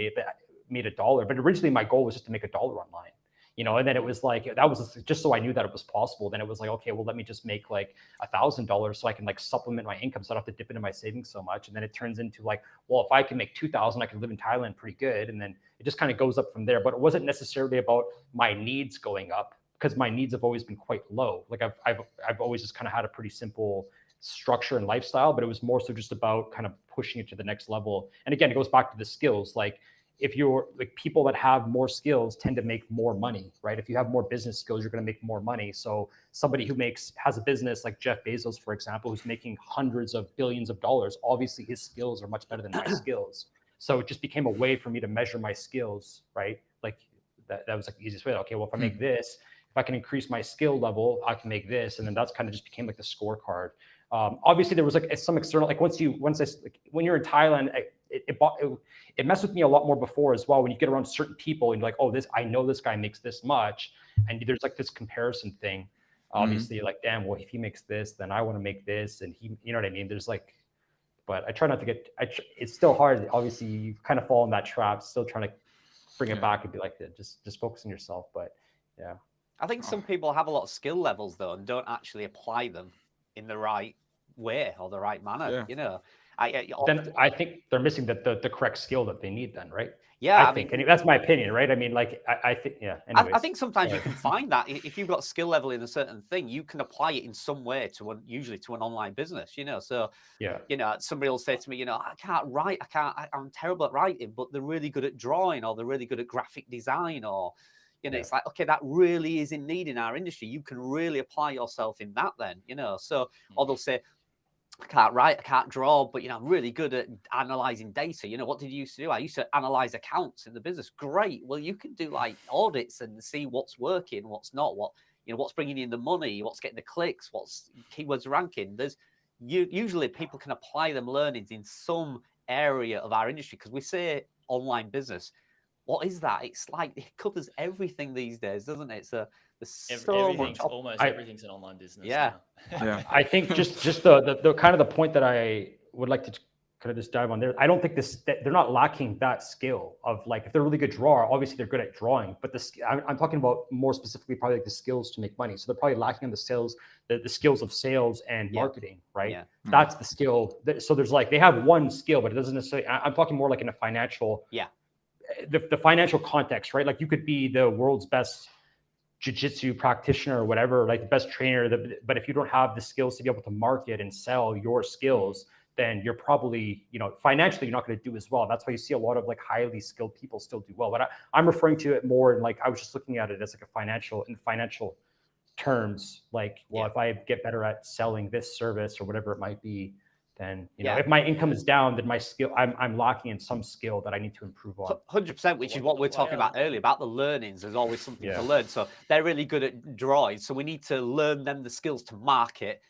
C: made a dollar. But originally my goal was just to make $1 online. And then it was like, that was just so I knew that it was possible. Then it was like, okay, well, let me just make like $1,000 so I can like supplement my income, so I don't have to dip into my savings so much. And then it turns into like, well, if I can make 2,000, I can live in Thailand pretty good. And then it just kind of goes up from there. But it wasn't necessarily about my needs going up, because my needs have always been quite low. Like I've always just kind of had a pretty simple structure and lifestyle, but it was more so just about kind of pushing it to the next level. And again, it goes back to the skills. Like, if you're like, people that have more skills tend to make more money, right? If you have more business skills, you're going to make more money. So somebody who has a business like Jeff Bezos, for example, who's making hundreds of billions of dollars, obviously his skills are much better than my skills. So it just became a way for me to measure my skills, right? Like that was like the easiest way. Okay, well, if I make this, if I can increase my skill level, I can make this. And then that's kind of just became like the scorecard. Obviously there was like some external, like when you're in Thailand, it messed with me a lot more before as well. When you get around certain people and you're like, oh, I know this guy makes this much. And there's like this comparison thing. Obviously, like, damn, well, if he makes this, then I want to make this. And you know what I mean? There's like, but I try not to get, it's still hard. Obviously you kind of fall in that trap, still trying to bring it back and be like, just focus on yourself. But yeah.
D: I think some people have a lot of skill levels though, and don't actually apply them in the right way or the right manner.
C: Then I think they're missing the correct skill that they need then, right?
D: Yeah,
C: I think, and that's my opinion, right? I mean, like, I think, yeah. Anyways,
D: I think sometimes you can find that if you've got skill level in a certain thing, you can apply it in some way usually to an online business, So, somebody will say to me, I can't write, I'm terrible at writing, but they're really good at drawing, or they're really good at graphic design, or, it's like, okay, that really is in need in our industry. You can really apply yourself in that then, So, or they'll say, I can't write, I can't draw, but I'm really good at analyzing data. What did you used to do? I used to analyze accounts in the business. Great. Well, you can do like audits and see what's working, what's not, what's bringing in the money, what's getting the clicks, what's keywords ranking. Usually people can apply them learnings in some area of our industry, because we say online business. What is that? It's like it covers everything these days, doesn't it? So there's so much.
B: Almost everything's an online business.
D: Yeah.
B: Now.
C: I think just the kind of the point that I would like to kind of just dive on there. I don't think they're not lacking that skill of, like, if they're a really good drawer, obviously they're good at drawing, but I'm talking about more specifically probably like the skills to make money. So they're probably lacking on the skills of sales and marketing, right? Yeah. That's the skill. So there's like, they have one skill, but it doesn't necessarily, I'm talking more like in a financial, the financial context, right? Like you could be the world's best jiu-jitsu practitioner or whatever, like the best trainer, but if you don't have the skills to be able to market and sell your skills, then you're probably, financially, you're not going to do as well. That's why you see a lot of like highly skilled people still do well. But I'm referring to it more in, like, I was just looking at it as like in financial terms, like, well, if I get better at selling this service or whatever it might be, then, if my income is down, then my skill, I'm lacking in some skill that I need to improve on.
D: 100%, which is what we're talking about earlier, about the learnings. There's always something to learn. So they're really good at drawing. So we need to learn them the skills to market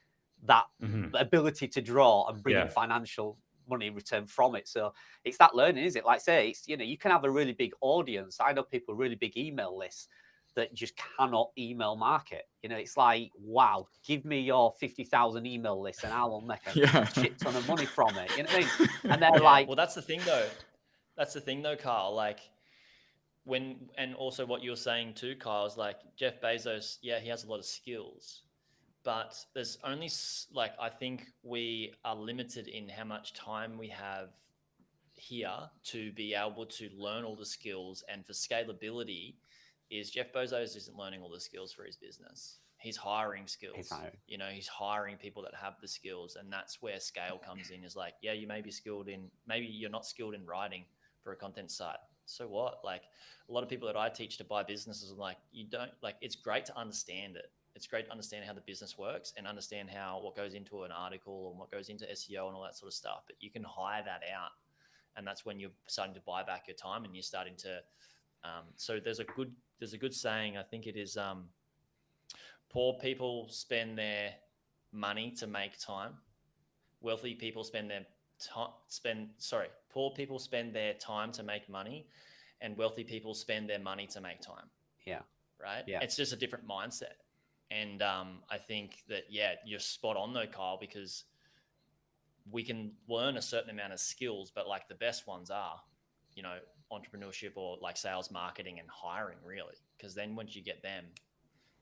D: that ability to draw and bring in financial money in return from it. So it's that learning, is it? Like, say, it's, you can have a really big audience. I know people with really big email lists that just cannot email market. It's like, wow, give me your 50,000 email list and I will make a shit ton of money from it. You know what I mean? And they're like,
B: well, that's the thing though, Carl. Like, and also what you're saying too, Kyle, is like Jeff Bezos. Yeah, he has a lot of skills, but there's only like, I think we are limited in how much time we have here to be able to learn all the skills. And for scalability, is Jeff Bezos isn't learning all the skills for his business. He's hiring skills. He's hiring people that have the skills, and that's where scale comes in. Is like, yeah, you may be maybe you're not skilled in writing for a content site. So what? Like, a lot of people that I teach to buy businesses are like, it's great to understand it. It's great to understand how the business works and understand what goes into an article and what goes into SEO and all that sort of stuff. But you can hire that out. and that's when you're starting to buy back your time, and you're starting to. So there's a good saying. I think it is. Poor people spend their money to make time. Wealthy people spend their time. Poor people spend their time to make money, and wealthy people spend their money to make time.
D: Yeah.
B: Right?
D: Yeah.
B: It's just a different mindset. And I think that, yeah, you're spot on though, Kyle, because we can learn a certain amount of skills, but like the best ones are, you know, entrepreneurship or like sales, marketing, and hiring, really. Because then once you get them,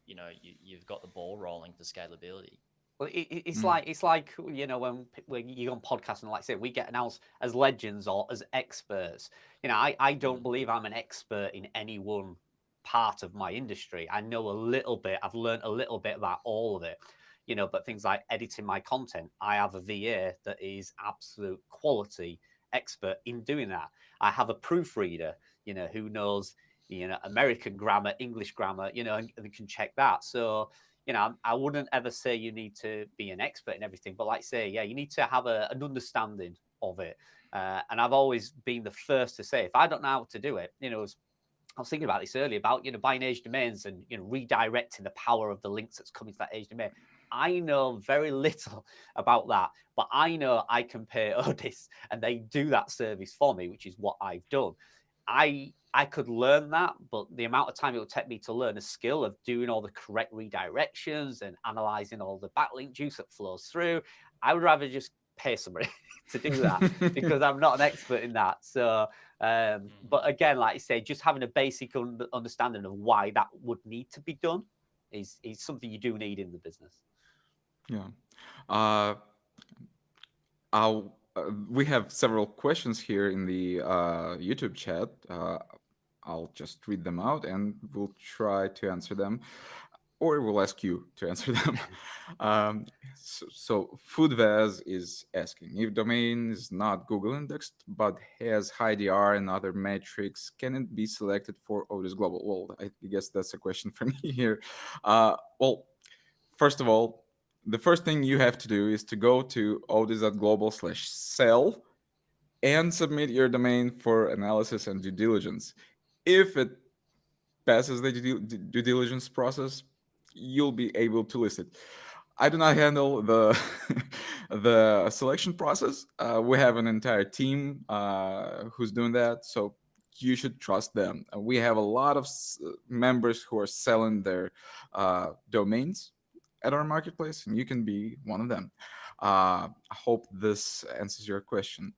B: you know, you've got the ball rolling for scalability.
D: Well, it's
A: Mm.
D: like you know when you go on podcasts and like I say we get announced as legends or as experts. You know, I don't believe I'm an expert in any one part of my industry. I know a little bit. I've learned a little bit about all of it. You know, but things like editing my content, I have a VA that is absolute quality expert in doing that. I have a proofreader, you know, who knows American grammar, English grammar, you know, and can check that. So you know, I wouldn't ever say you need to be an expert in everything, but like say, yeah, you need to have an understanding of it. And I've always been the first to say, if I don't know how to do it, you know, I was thinking about this earlier about, you know, buying age domains and, you know, redirecting the power of the links that's coming to that age domain. I know very little about that, but I know I can pay Odys and they do that service for me, which is what I've done. I could learn that, but the amount of time it would take me to learn a skill of doing all the correct redirections and analyzing all the backlink juice that flows through, I would rather just pay somebody to do that because I'm not an expert in that. So, but again, like I say, just having a basic understanding of why that would need to be done is something you do need in the business.
A: Yeah. Uh, we have several questions here in the YouTube chat. I'll just read them out and we'll try to answer them, or we'll ask you to answer them. So Foodvaz is asking if domain is not Google indexed but has high DR and other metrics, can it be selected for Odys Global? Well, I guess that's a question for me here. Well, first of all, the first thing you have to do is to go to odys.global/sell and submit your domain for analysis and due diligence. If it passes the due diligence process, you'll be able to list it. I do not handle the the selection process. We have an entire team who's doing that, so you should trust them. We have a lot of members who are selling their domains at our marketplace, and you can be one of them. I hope this answers your question.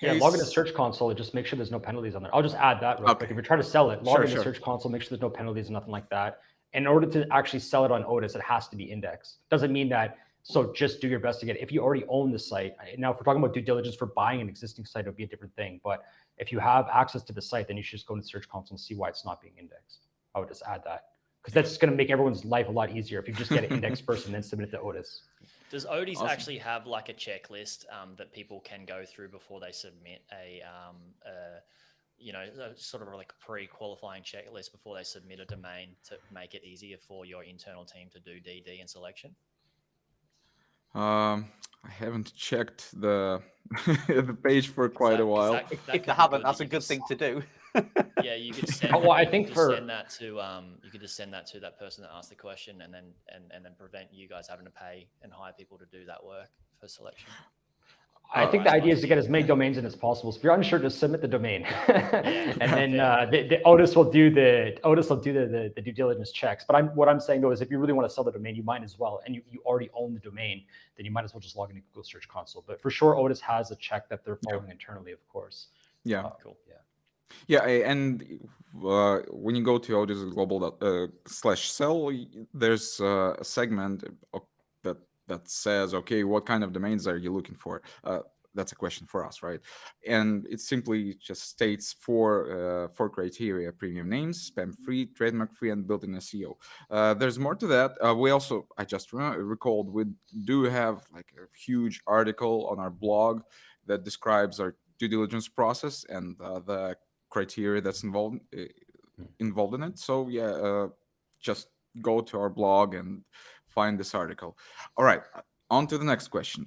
C: Yeah, log into Search Console and just make sure there's no penalties on there. I'll just add that real quick. If you're trying to sell it, log into Search Console, make sure there's no penalties and nothing like that. In order to actually sell it on Odys, it has to be indexed. Doesn't mean that, so just do your best to get it. If you already own the site, now if we're talking about due diligence for buying an existing site, it would be a different thing. But if you have access to the site, then you should just go into Search Console and see why it's not being indexed. I would just add that, because that's just going to make everyone's life a lot easier if you just get it indexed first and then submit it to Odys.
B: Does Odys actually have like a checklist that people can go through before they submit sort of like a pre-qualifying checklist before they submit a domain to make it easier for your internal team to do DD and selection?
A: I haven't checked the the page for quite a while.
D: If they haven't, that's a good thing to do.
B: Yeah, you could send.
C: Well, I think
B: send that to you could just send that to that person that asked the question, and then prevent you guys having to pay and hire people to do that work for selection.
C: I think the idea is to get as many domains in as possible. So if you're unsure, just submit the domain, and then the Odys will do the due diligence checks. But what I'm saying though is, if you really want to sell the domain, you might as well, and you already own the domain, then you might as well just log into Google Search Console. But for sure, Odys has a check that they're following internally, of course.
A: Yeah,
B: cool.
A: Yeah, and when you go to Odys Global/sell, there's a segment that says, okay, what kind of domains are you looking for? That's a question for us, right? And it simply just states four criteria: premium names, spam-free, trademark-free, and built-in SEO. There's more to that. I just recalled, we do have like a huge article on our blog that describes our due diligence process and the criteria that's involved in it. So yeah, just go to our blog and find this article. All right, on to the next question.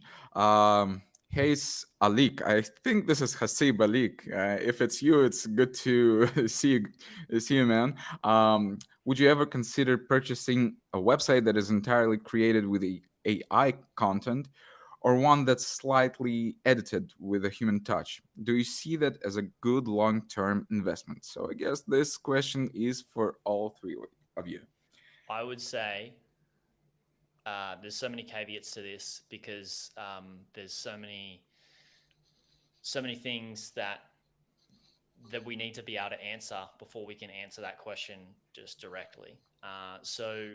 A: Hayes Alik. I think this is Hasib Alik. If it's you, it's good to see you, man. Would you ever consider purchasing a website that is entirely created with AI content, or one that's slightly edited with a human touch? Do you see that as a good long-term investment? So I guess this question is for all three of you.
B: I would say there's so many caveats to this because there's so many things that we need to be able to answer before we can answer that question just directly. So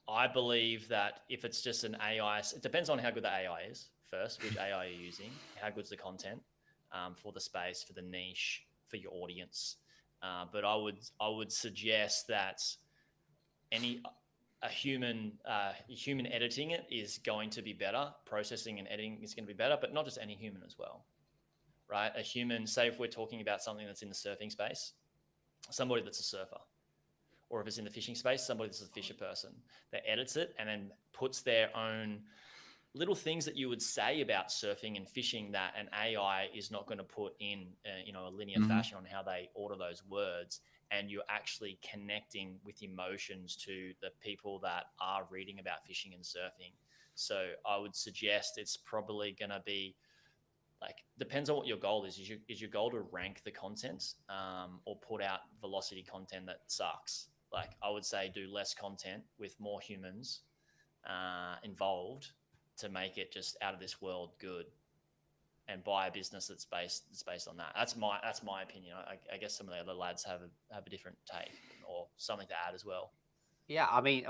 B: I believe that if it's just an AI, it depends on how good the AI is first, which AI you're using, how good's the content for the space, for the niche, for your audience. But I would suggest that any a human editing it is going to be better. Processing and editing is going to be better, but not just any human as well, right? A human, say if we're talking about something that's in the surfing space, somebody that's a surfer, or if it's in the fishing space, somebody that's a fisher person that edits it and then puts their own little things that you would say about surfing and fishing that an AI is not going to put in, a linear fashion on how they order those words. And you're actually connecting with emotions to the people that are reading about fishing and surfing. So I would suggest it's probably going to be like, depends on what your goal is. Is your goal to rank the content or put out velocity content that sucks? Like I would say do less content with more humans involved to make it just out of this world good, and buy a business that's based on that. That's my opinion. I guess some of the other lads have a different take or something to add as well.
D: Yeah, I mean,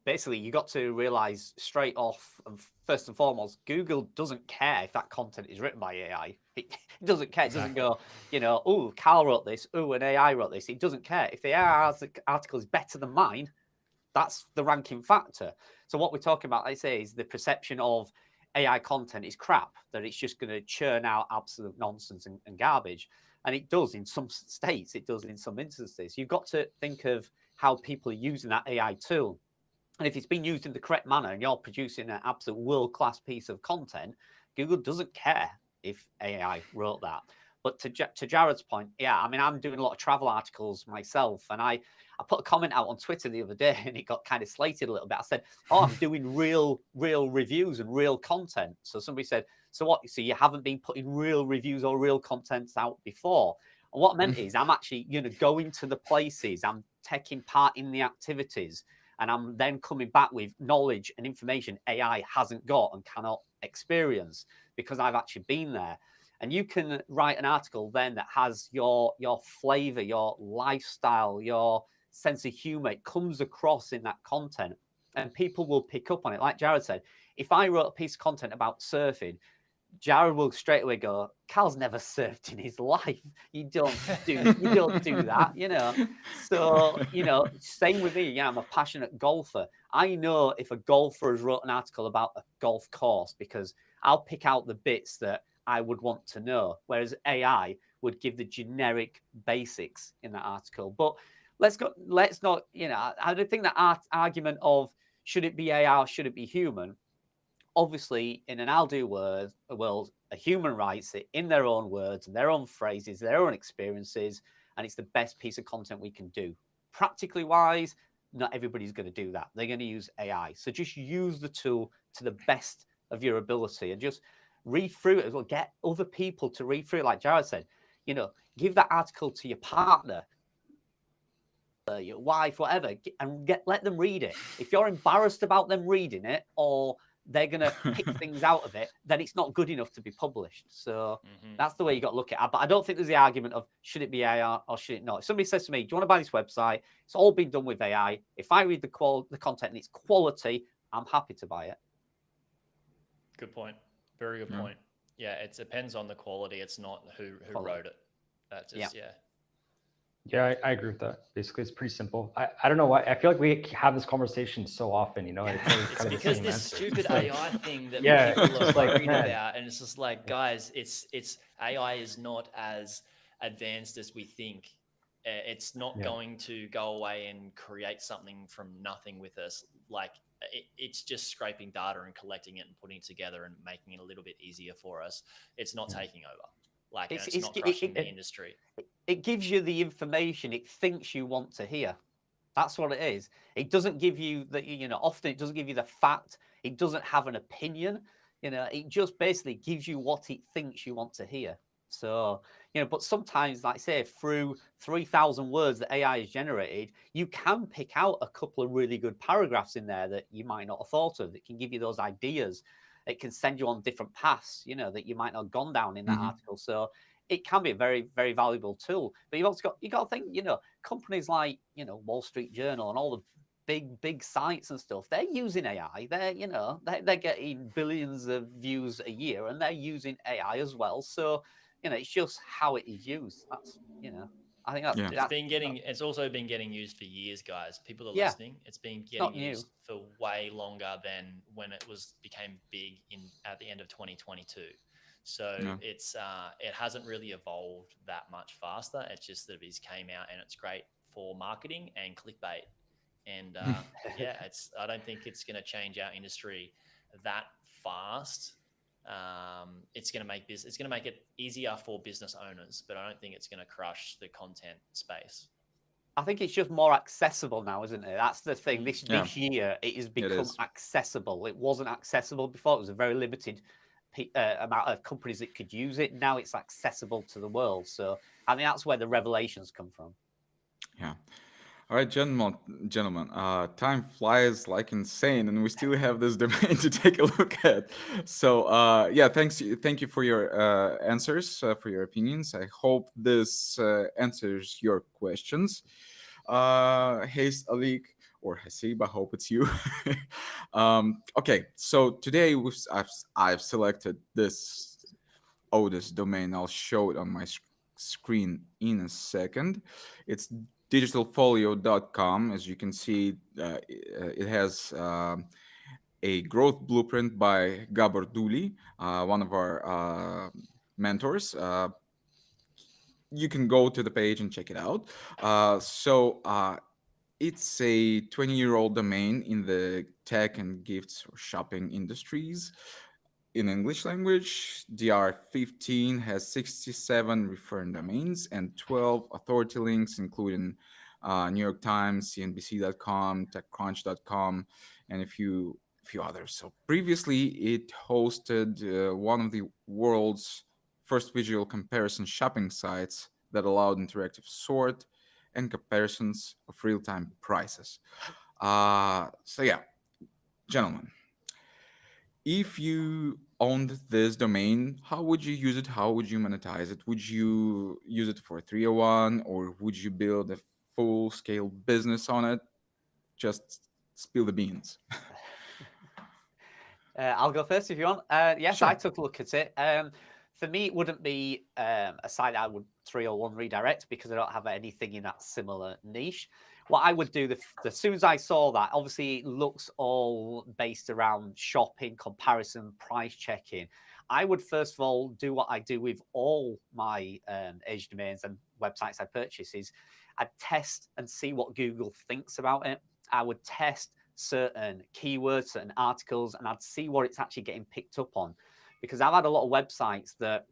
D: basically, you got to realize straight off, first and foremost, Google doesn't care if that content is written by AI. It doesn't care. It doesn't go, oh, Carl wrote this, oh, an AI wrote this. It doesn't care. If the AI article is better than mine, that's the ranking factor. So what we're talking about, I say, is the perception of AI content is crap, that it's just going to churn out absolute nonsense and garbage. And it does in some states, it does in some instances. You've got to think of how people are using that AI tool. And if it's been used in the correct manner and you're producing an absolute world-class piece of content, Google doesn't care if AI wrote that. But to Jared's point, yeah, I mean, I'm doing a lot of travel articles myself, and I put a comment out on Twitter the other day, and it got kind of slated a little bit. I said, "Oh, I'm doing real reviews and real content." So somebody said, "So what? So you haven't been putting real reviews or real content out before?" And what I meant is, I'm actually, going to the places, I'm taking part in the activities, and I'm then coming back with knowledge and information AI hasn't got and cannot experience because I've actually been there. And you can write an article then that has your flavor, your lifestyle, your sense of humor. It comes across in that content, and people will pick up on it. Like Jared said, if I wrote a piece of content about surfing, Jared will straight away go, "Cal's never surfed in his life. You don't do that, So, same with me. Yeah, I'm a passionate golfer. I know if a golfer has wrote an article about a golf course because I'll pick out the bits that I would want to know, whereas AI would give the generic basics in that article. But let's not, I don't think that argument of should it be AI or should it be human? Obviously, in an Aldo world, a human writes it in their own words and their own phrases, their own experiences, and it's the best piece of content we can do. Practically wise, not everybody's going to do that. They're going to use AI. So just use the tool to the best of your ability and just read through it as well. Get other people to read through it. Like Jared said, give that article to your partner, your wife, whatever, and let them read it. If you're embarrassed about them reading it or they're going to pick things out of it, then it's not good enough to be published. So that's the way you got to look at it. But I don't think there's the argument of should it be AI or should it not. If somebody says to me, do you want to buy this website? It's all been done with AI. If I read the content and it's quality, I'm happy to buy it.
B: Good point. Very good point. Yeah, it depends on the quality. It's not who wrote it. That's just,
C: Yeah, I agree with that. Basically, it's pretty simple. I don't know why. I feel like we have this conversation so often,
B: It's because this stupid AI thing that people are
C: like,
B: worried about, and it's just like, guys, it's AI is not as advanced as we think. It's not going to go away and create something from nothing with us. Like it's just scraping data and collecting it and putting it together and making it a little bit easier for us. It's not taking over. Like, and it's not crushing the industry.
D: It gives you the information it thinks you want to hear. That's what it is. It doesn't give you often it doesn't give you the fact. It doesn't have an opinion. It just basically gives you what it thinks you want to hear. So, but sometimes, like I say, through 3,000 words that AI has generated, you can pick out a couple of really good paragraphs in there that you might not have thought of, that can give you those ideas. It can send you on different paths, that you might not have gone down in that article. So it can be a very, very valuable tool. But you got to think, companies like, Wall Street Journal and all the big sites and stuff, they're using AI. They're getting billions of views a year, and they're using AI as well. So, it's just how it is used. That's, I think that's,
B: it's also been getting used for years, guys. People are
D: Yeah.
B: listening. It's been getting used for way longer than when it became big at the end of 2022. So it hasn't really evolved that much faster. It's just that it came out and it's great for marketing and clickbait. And I don't think it's going to change our industry that fast. It's going to make it easier for business owners, but I don't think it's going to crush the content space.
D: I think it's just more accessible now, isn't it? That's the thing. This year, it has become accessible. It wasn't accessible before. It was a very limited amount of companies that could use it. Now it's accessible to the world. So I think that's where the revelations come from.
A: Yeah. All right, gentlemen, time flies like insane, and we still have this domain to take a look at. So, thank you for your answers, for your opinions. I hope this answers your questions. Haste Alik or Hasib, I hope it's you. Okay, so today I've selected this Odys domain. I'll show it on my screen in a second. It's digitalfolio.com. As you can see, it has a growth blueprint by Gabor Duli, one of our mentors. You can go to the page and check it out. It's a 20-year-old domain in the tech and gifts or shopping industries. In English language, DR15 has 67 referring domains and 12 authority links, including New York Times, CNBC.com, TechCrunch.com, and a few others. So previously, it hosted one of the world's first visual comparison shopping sites that allowed interactive sort and comparisons of real-time prices. Gentlemen, if you owned this domain, how would you use it? How would you monetize it? Would you use it for 301, or would you build a full-scale business on it? Just spill the beans.
D: I'll go first if you want. Yes, sure. I took a look at it. For me, it wouldn't be a site I would 301 redirect because I don't have anything in that similar niche. What I would do, as soon as I saw that, obviously it looks all based around shopping, comparison, price checking. I would first of all do what I do with all my Asian domains and websites I purchase is I'd test and see what Google thinks about it. I would test certain keywords, certain articles, and I'd see what it's actually getting picked up on. Because I've had a lot of websites that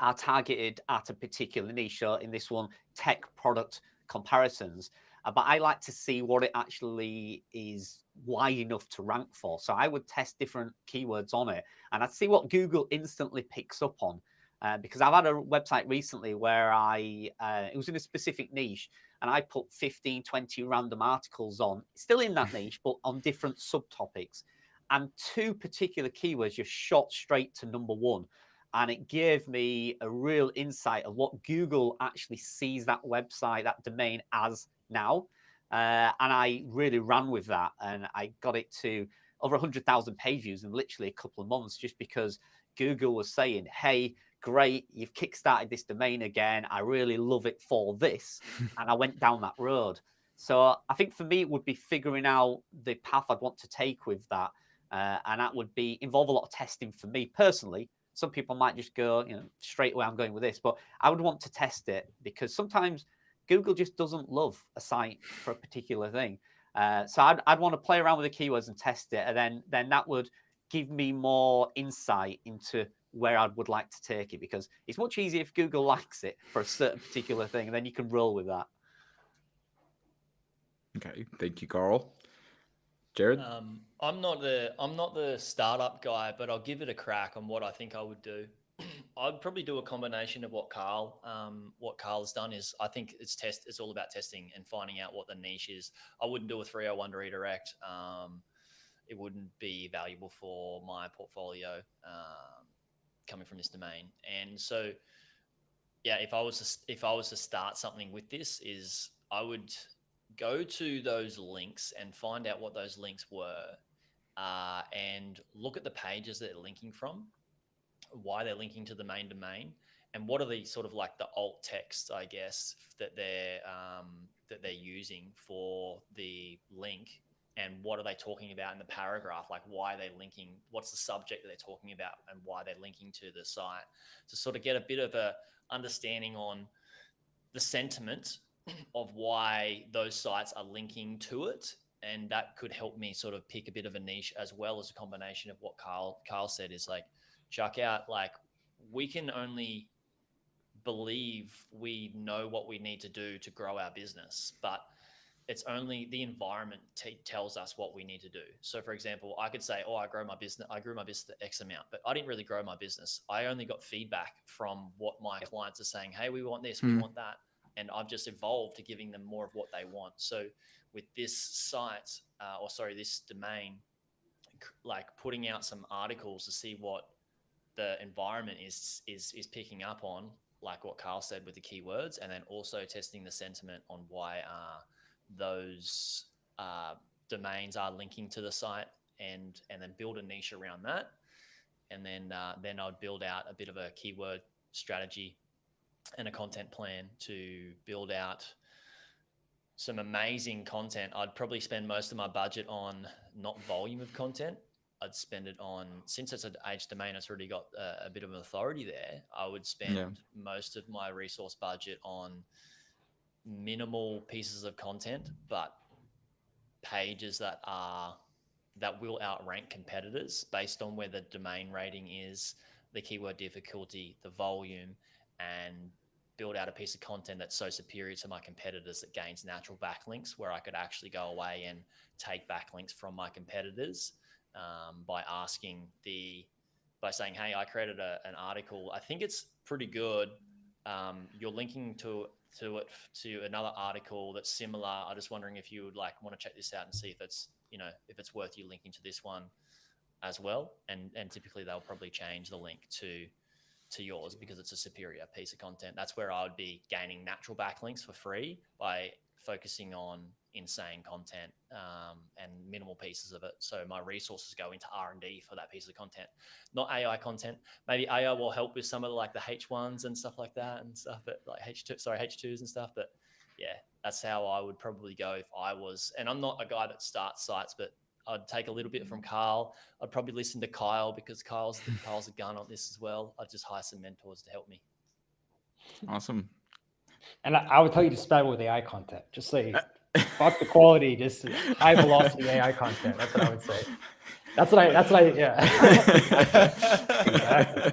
D: are targeted at a particular niche. So in this one, tech product comparisons. But I like to see what it actually is wide enough to rank for. So I would test different keywords on it, and I'd see what Google instantly picks up on. Because I've had a website recently where it was in a specific niche, and I put 15, 20 random articles on, still in that niche, but on different subtopics. And two particular keywords just shot straight to number one. And it gave me a real insight of what Google actually sees that website, that domain as now. And I really ran with that. And I got it to over 100,000 page views in literally a couple of months, just because Google was saying, hey, great, you've kickstarted this domain again. I really love it for this. And I went down that road. So I think for me, it would be figuring out the path I'd want to take with that. And that would involve a lot of testing for me personally. Some people might just go, straight away, I'm going with this. But I would want to test it because sometimes Google just doesn't love a site for a particular thing. So I'd want to play around with the keywords and test it, and then that would give me more insight into where I would like to take it, because it's much easier if Google likes it for a certain particular thing, and then you can roll with that.
A: Okay, thank you, Carl. Jared?
B: I'm not the startup guy, but I'll give it a crack on what I think I would do. I'd probably do a combination of what Carl has done. Is I think it's all about testing and finding out what the niche is. I wouldn't do a 301 to redirect. It wouldn't be valuable for my portfolio coming from this domain. And so, yeah, if I was to start something with this, is I would go to those links and find out what those links were, and look at the pages that they're linking from, why they're linking to the main domain, and what are the sort of like the alt texts, I guess, that they're using for the link, and what are they talking about in the paragraph, like why are they linking, what's the subject that they're talking about, and why they're linking to the site, to sort of get a bit of a understanding on the sentiment of why those sites are linking to it. And that could help me sort of pick a bit of a niche, as well as a combination of what Carl said, is like, chuck out, like, we can only believe we know what we need to do to grow our business, but it's only the environment tells us what we need to do. So for example, I could say, oh, I grew my business X amount, but I didn't really grow my business. I only got feedback from what my clients are saying. Hey, we want this, we want that. And I've just evolved to giving them more of what they want. So with this site, this domain, like putting out some articles to see what the environment is picking up on, like what Carl said with the keywords, and then also testing the sentiment on why those domains are linking to the site, and then build a niche around that. And then I'd build out a bit of a keyword strategy and a content plan to build out some amazing content. I'd probably spend most of my budget on not volume of content. I'd spend it on, since it's an age domain, it's already got a bit of authority there. I would spend most of my resource budget on minimal pieces of content, but pages that will outrank competitors based on where the domain rating is, the keyword difficulty, the volume, and build out a piece of content that's so superior to my competitors that gains natural backlinks, where I could actually go away and take backlinks from my competitors by saying, hey, I created an article. I think it's pretty good. You're linking to another article that's similar. I'm just wondering if you would want to check this out and see if it's worth you linking to this one as well. And typically they'll probably change the link to yours because it's a superior piece of content. That's where I would be gaining natural backlinks for free by focusing on insane content and minimal pieces of it. So my resources go into R&D for that piece of content, not AI content. Maybe AI will help with some of the H1s and stuff like that and stuff, but H2s and stuff. But yeah, that's how I would probably go if I was. And I'm not a guy that starts sites, but I'd take a little bit from Carl. I'd probably listen to Kyle because Kyle's a gun on this as well. I'd just hire some mentors to help me.
A: Awesome.
C: And I would tell you to spam with AI content. Just say, fuck the quality, just high velocity AI content. That's what I would say. Yeah. Exactly.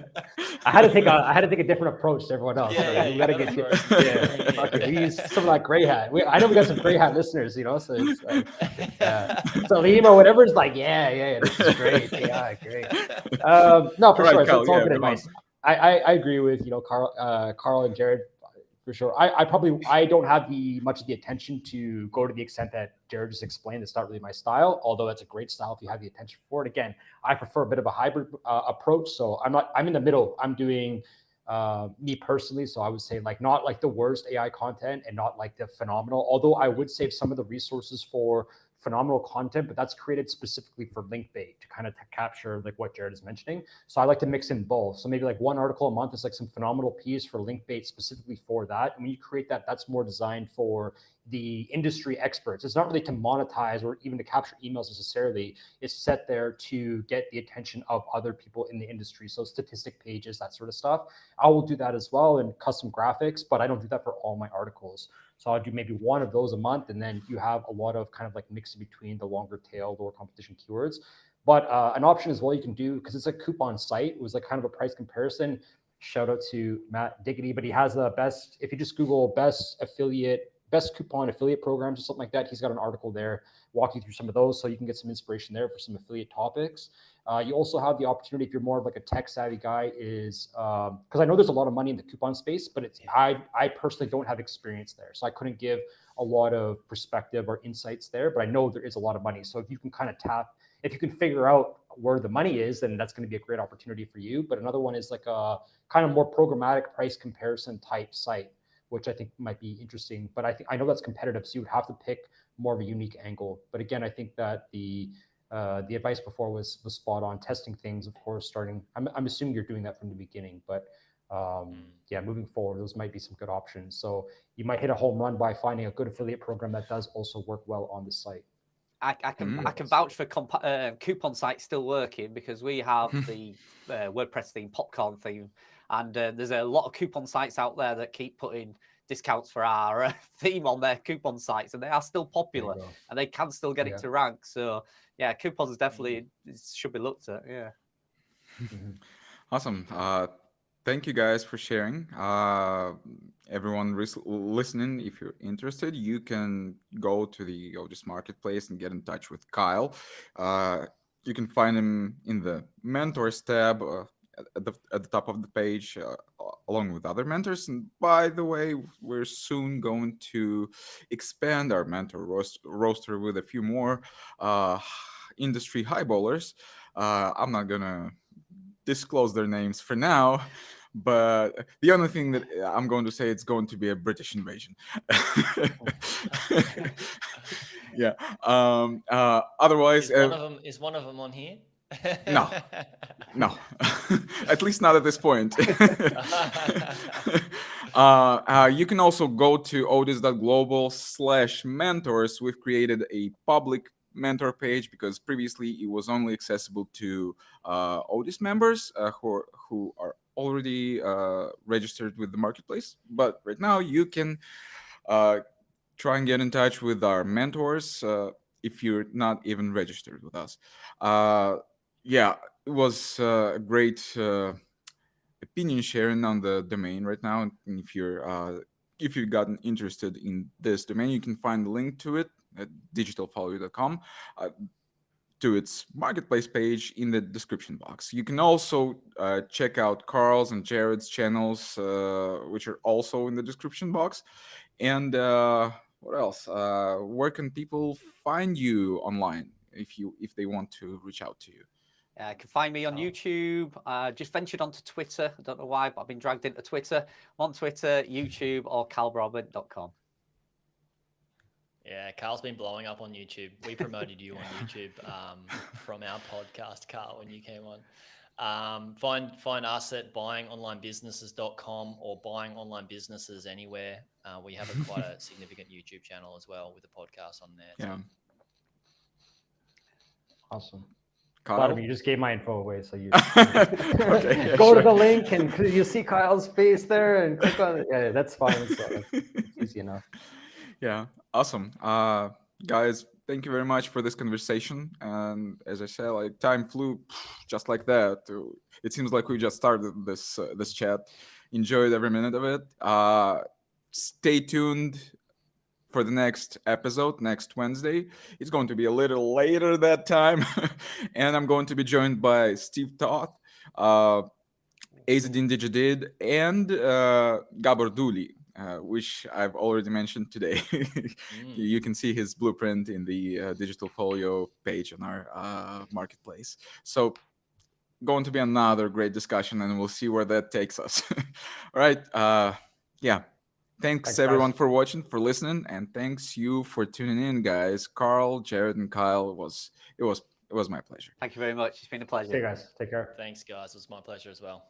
C: I had to take a different approach to everyone else. We gotta get you. Okay. We use some of that gray hat. I know we got some gray hat listeners, so it's like, so Lima, whatever is like, this is great. AI, great. No, for sure. So it's all good advice. I agree with Carl and Jared. For sure. I don't have much of the attention to go to the extent that Jared just explained. It's not really my style, although that's a great style if you have the attention for it. Again, I prefer a bit of a hybrid approach. So I'm in the middle. I'm doing me personally. So I would say not like the worst AI content and not like the phenomenal, although I would save some of the resources for phenomenal content, but that's created specifically for link bait to kind of capture what Jared is mentioning. So I like to mix in both. So maybe one article a month is some phenomenal piece for link bait specifically for that. And when you create that, that's more designed for the industry experts. It's not really to monetize or even to capture emails necessarily. It's set there to get the attention of other people in the industry. So statistic pages, that sort of stuff. I will do that as well, and custom graphics, but I don't do that for all my articles. So I'll do maybe one of those a month, and then you have a lot of kind of like mixing between the longer tail, lower competition keywords. But an option as well you can do, because it's a coupon site, it was like kind of a price comparison. Shout out to Matt Diggity, but he has the best, if you just Google best coupon affiliate programs or something like that, he's got an article there walking through some of those, so you can get some inspiration there for some affiliate topics. You also have the opportunity, if you're more of like a tech savvy guy, is because I know there's a lot of money in the coupon space, but I personally don't have experience there, so I couldn't give a lot of perspective or insights there, but I know there is a lot of money. So if you can kind of if you can figure out where the money is, then that's going to be a great opportunity for you. But another one is like a kind of more programmatic price comparison type site, which I think might be interesting. But I know that's competitive, so you would have to pick more of a unique angle. But again, I think that the advice before was spot on. Testing things, of course, starting. I'm assuming you're doing that from the beginning, but yeah, moving forward, those might be some good options. So you might hit a home run by finding a good affiliate program that does also work well on the site.
D: I can vouch for coupon sites still working, because we have the WordPress theme, Popcorn theme, and there's a lot of coupon sites out there that keep putting discounts for our theme on their coupon sites, and they are still popular, and they can still get it to rank. So yeah, coupons definitely should be looked at. Yeah.
A: Awesome. Thank you guys for sharing. Everyone listening, if you're interested, you can go to the Odys Marketplace and get in touch with Kyle. You can find him in the Mentors tab at the top of the page, along with other mentors. And by the way, we're soon going to expand our mentor roster with a few more industry highballers. I'm not gonna disclose their names for now, but the only thing that I'm going to say, it's going to be a British invasion. Yeah. Otherwise,
B: is one of them on here?
A: No. At least not at this point. You can also go to odys.global/mentors. We've created a public mentor page because previously it was only accessible to Odys members who are already registered with the marketplace. But right now you can try and get in touch with our mentors if you're not even registered with us. Yeah, it was a great opinion sharing on the domain right now. And if you've gotten interested in this domain, you can find the link to it at digitalfollow.com, to its marketplace page in the description box. You can also check out Carl's and Jared's channels, which are also in the description box. And what else? Where can people find you online if they want to reach out to you?
D: You can find me on YouTube. Just ventured onto Twitter. I don't know why, but I've been dragged into Twitter. I'm on Twitter, YouTube, or calbrobert.com.
B: Yeah, Carl's been blowing up on YouTube. We promoted you on YouTube from our podcast, Carl, when you came on. Find us at buyingonlinebusinesses.com or Buying Online Businesses anywhere. We have quite a significant YouTube channel as well with a podcast on there.
A: Yeah.
C: Awesome.
A: Kyle?
C: Vladimir, you just gave my info away, so you
A: Okay,
C: go to the link and you see Kyle's face there and click on it. Yeah, that's fine. So it's easy enough.
A: Yeah, awesome. Guys, thank you very much for this conversation. And as I said, like, time flew just like that. It seems like we just started this chat. Enjoyed every minute of it. Stay tuned for the next episode next Wednesday. It's going to be a little later that time, and I'm going to be joined by Steve Toth, Azadin Digidid, and Gabor Duli, which I've already mentioned today. You can see his blueprint in the Digital Folio page on our marketplace. So, going to be another great discussion, and we'll see where that takes us. All right. Yeah. Thanks everyone
C: guys.
A: for watching, for listening, and thanks you for tuning in, guys. Carl, Jared, and Kyle. It was my pleasure.
D: Thank you very much. It's been a pleasure.
C: See you guys. Take care.
B: Thanks, guys. It was my pleasure as well.